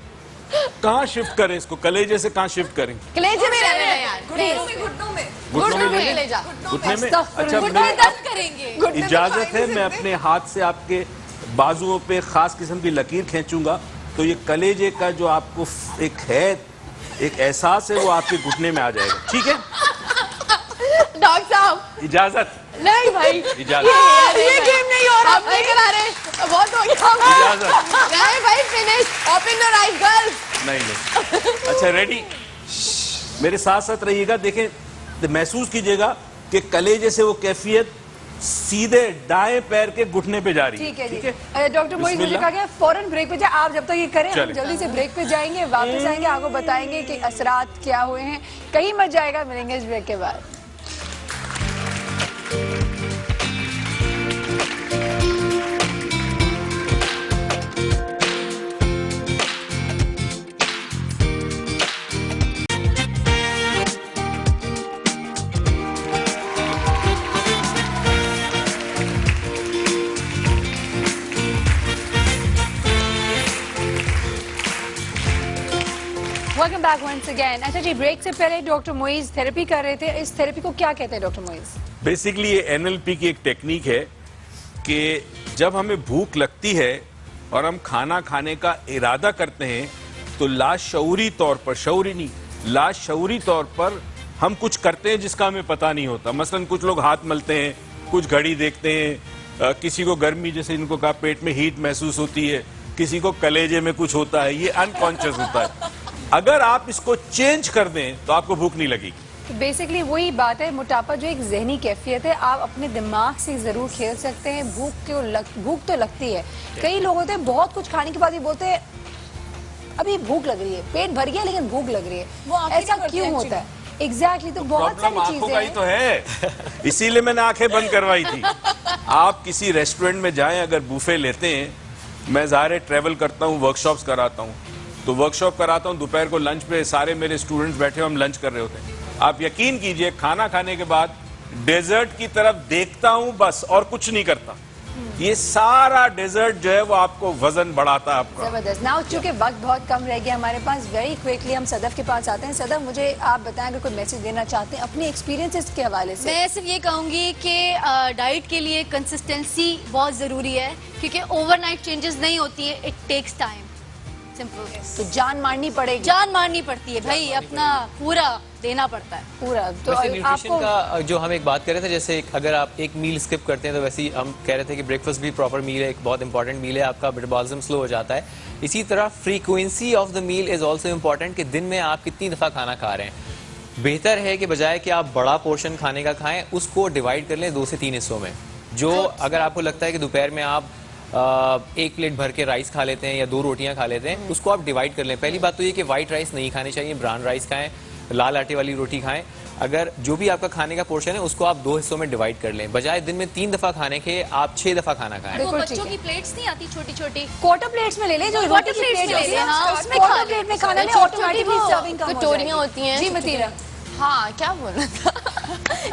कहाँ शिफ्ट करें इसको? कलेजे से कहाँ शिफ्ट करें? कलेजे में रहना है यार, घुटनों में घुटनों में ले जा, घुटने में। अच्छा, घुटने में दर्द करेंगे। इजाजत है, मैं अपने हाथ से आपके बाजुओं पे खास किस्म की लकीर खींचूंगा तो ये कलेजे का जो आपको एक एहसास है वो आपके घुटने में आ जाएगा। ठीक है डॉक्टर साहब, इजाजत? नहीं भाई, इजाजत। ये गेम नहीं हो रहा, आप नहीं करा रहे, बहुत हो गया। इजाजत नहीं भाई, finish, open your eyes girls. नहीं। अच्छा, रेडी? मेरे साथ साथ रहिएगा, देखें, महसूस कीजिएगा कि कलेजे से वो कैफियत सीधे दाएं पैर के घुटने पे जा रही है। ठीक है। डॉक्टर मोइज, मुझे कहा गया फौरन ब्रेक पे जाए। आप जब तक ये करें, हम जल्दी से ब्रेक पे जाएंगे, वापस आएंगे, आपको बताएंगे कि असरात क्या हुए हैं। कहीं मत जाएगा, मिलेंगे इस ब्रेक के बाद। Welcome back once again. अच्छा जी, ब्रेक से पहले डॉक्टर मोइज थेरेपी कर रहे थे। इस थेरेपी को क्या कहते हैं डॉक्टर मोइज? बेसिकली ये NLP की एक टेक्निक है कि जब हमें भूख लगती है और हम खाना खाने का इरादा करते हैं तो लाशऊरी तौर पर, शऊरी नहीं, लाशऊरी तौर पर हम कुछ करते हैं जिसका हमें पता नहीं होता। मसलन कुछ लोग हाथ मलते हैं, कुछ घड़ी देखते हैं, किसी को गर्मी, जैसे इनको कहा, पेट में हीट महसूस होती है, किसी को कलेजे में कुछ होता है, ये अनकॉन्शियस होता है। अगर आप इसको चेंज कर दें तो आपको भूख नहीं लगेगी। तो बेसिकली वही बात है, मोटापा जो एक जहनी कैफियत है, आप अपने दिमाग से जरूर खेल सकते हैं। भूख तो लगती है। कई लोग होते हैं बहुत कुछ खाने के बाद भी बोलते हैं अभी भूख लग रही है, पेट भर गया लेकिन भूख लग रही है। ऐसा क्यों होता है? एग्जैक्टली, तो बहुत सारी चीजें हैं। तो है इसीलिए मैंने आंखें बंद करवाई थी। आप किसी रेस्टोरेंट में जाएं, अगर बुफे लेते हैं, मैं ज़ाहिर ट्रैवल करता हूँ, वर्कशॉप्स कराता हूँ, तो वर्कशॉप कराता हूँ, दोपहर को लंच पे सारे मेरे स्टूडेंट्स बैठे हो, हम लंच कर रहे होते हैं। आप यकीन कीजिए, खाना खाने के बाद डेजर्ट की तरफ देखता हूँ बस, और कुछ नहीं करता। ये सारा डेजर्ट जो है वो आपको वजन बढ़ाता है आपका। जबरदस्त। नाउ चूंकि वक्त बहुत कम रह गया हमारे पास, वेरी क्विकली हम सदफ के पास आते हैं। सदफ, मुझे आप बताएं, अगर कोई मैसेज देना चाहते हैं अपने एक्सपीरियंसेस के हवाले से। मैं सिर्फ ये कहूंगी कि डाइट के लिए कंसिस्टेंसी बहुत ज़रूरी है, क्योंकि ओवरनाइट चेंजेस नहीं होती है, इट टेक्स टाइम। सिंपल। तो जान मारनी पड़ेगी, जान मारनी पड़ती है भाई, अपना पूरा देना पड़ता है, पूरा। तो न्यूट्रिशन आपको का जो हम एक बात कर रहे थे, जैसे अगर आप एक मील स्किप करते हैं तो वैसे ही हम कह रहे थे कि ब्रेकफास्ट भी प्रॉपर मील है, एक बहुत इंपॉर्टेंट मील है, आपका मेटाबॉलिज्म स्लो हो जाता है। इसी तरह frequency of the meal is also important, कि दिन में आप कितनी दफ़ा खाना खा रहे हैं। बेहतर है कि बजाय कि आप बड़ा पोर्शन खाने का खाएं, उसको डिवाइड कर लें 2 से 3 हिस्सों में। जो अगर आपको लगता है कि दोपहर में आप 1 प्लेट भर के राइस खा लेते हैं या 2 रोटियां खा लेते हैं, उसको आप डिवाइड कर लें। पहली बात तो ये कि व्हाइट राइस नहीं खाने चाहिए, ब्राउन राइस खाएं, लाल आटे वाली रोटी खाएं। अगर जो भी आपका खाने का पोर्शन है उसको आप 2 हिस्सों में डिवाइड कर लें, बजाय दिन में 3 दफा खाने के आप 6 दफा खाना खाएं। वो बच्चों की प्लेट्स नहीं आती छोटी छोटी, क्वार्टर प्लेट्स में ले लें, जो रोटी की प्लेट होती है, हाँ, उसमें क्वार्टर प्लेट में खाना लें, ऑटोमेटिकली सर्विंग कम हो कटोरियां होती हैं। जी मतीरा, हाँ क्या बोलना था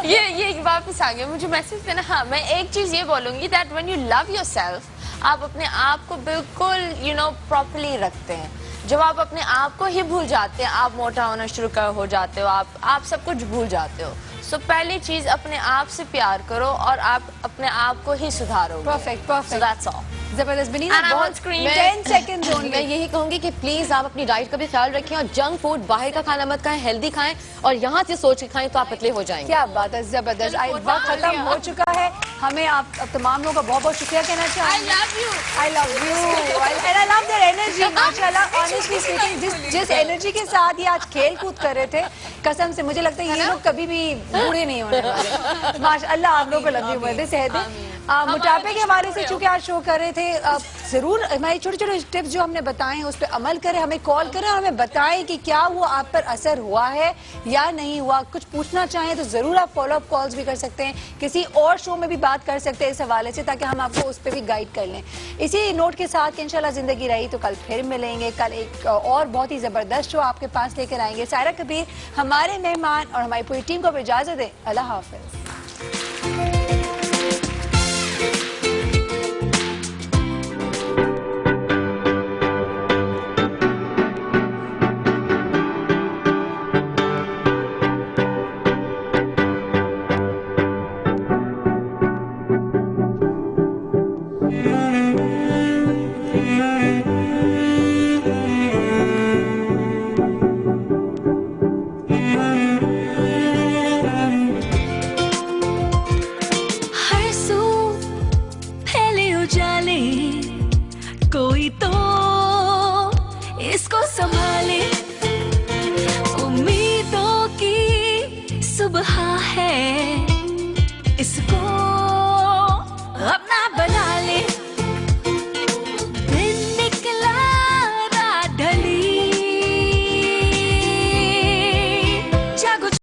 ये वापस आ गया, मुझे मैसेज देना। हाँ, मैं एक चीज ये बोलूंगी, that when you love yourself, आप अपने आप को बिल्कुल प्रॉपर्ली रखते हैं। जब आप अपने आप को ही भूल जाते हैं, आप मोटा होना शुरू हो जाते हो, आप सब कुछ भूल जाते हो। सो पहली चीज, अपने आप से प्यार करो और आप अपने आप को ही सुधारो। Perfect perfect, that's all. जबरदस्त। बनीता, बहुत 10 सेकंड्स ओनली। मैं यही कहूंगी कि प्लीज आप अपनी डाइट का भी ख्याल रखें और जंक फूड बाहर का खाना मत खाएं, हेल्दी खाएं और यहाँ से सोच के खाएं तो आप पतले हो जाएंगे। क्या बात है, जबरदस्त। वक्त खत्म हो चुका है, हमें आप तमाम लोगों का बहुत बहुत शुक्रिया कहना चाहूँगी। I love you and I love their energy। माशाल्लाह, ऑनेस्टली स्पीकिंग, जिस एनर्जी के साथ ये आज खेल कूद कर रहे थे, कसम से मुझे लगता है ये लोग कभी भी बूढ़े नहीं होने वाले। माशाल्लाह, आप लोगों को लंबी उम्र दे, सेहत दे। मोटापे के हवाले से चूंकि आज शो कर रहे थे, जरूर हमारी छोटे छोटे टिप्स जो हमने बताए हैं उस पर अमल करें, हमें कॉल करें और हमें बताएं कि क्या वो आप पर असर हुआ है या नहीं हुआ। कुछ पूछना चाहें तो जरूर आप फॉलो अप कॉल्स भी कर सकते हैं, किसी और शो में भी बात कर सकते हैं इस हवाले से, ताकि हम आपको उस पर भी गाइड कर लें। इसी नोट के साथ कि इंशाल्लाह जिंदगी रही तो कल फिर मिलेंगे। कल एक और बहुत ही जबरदस्त शो आपके पास लेकर आएंगे। सायरा कबीर हमारे मेहमान और हमारी पूरी टीम को इजाजत दें। अल्लाह हाफिज।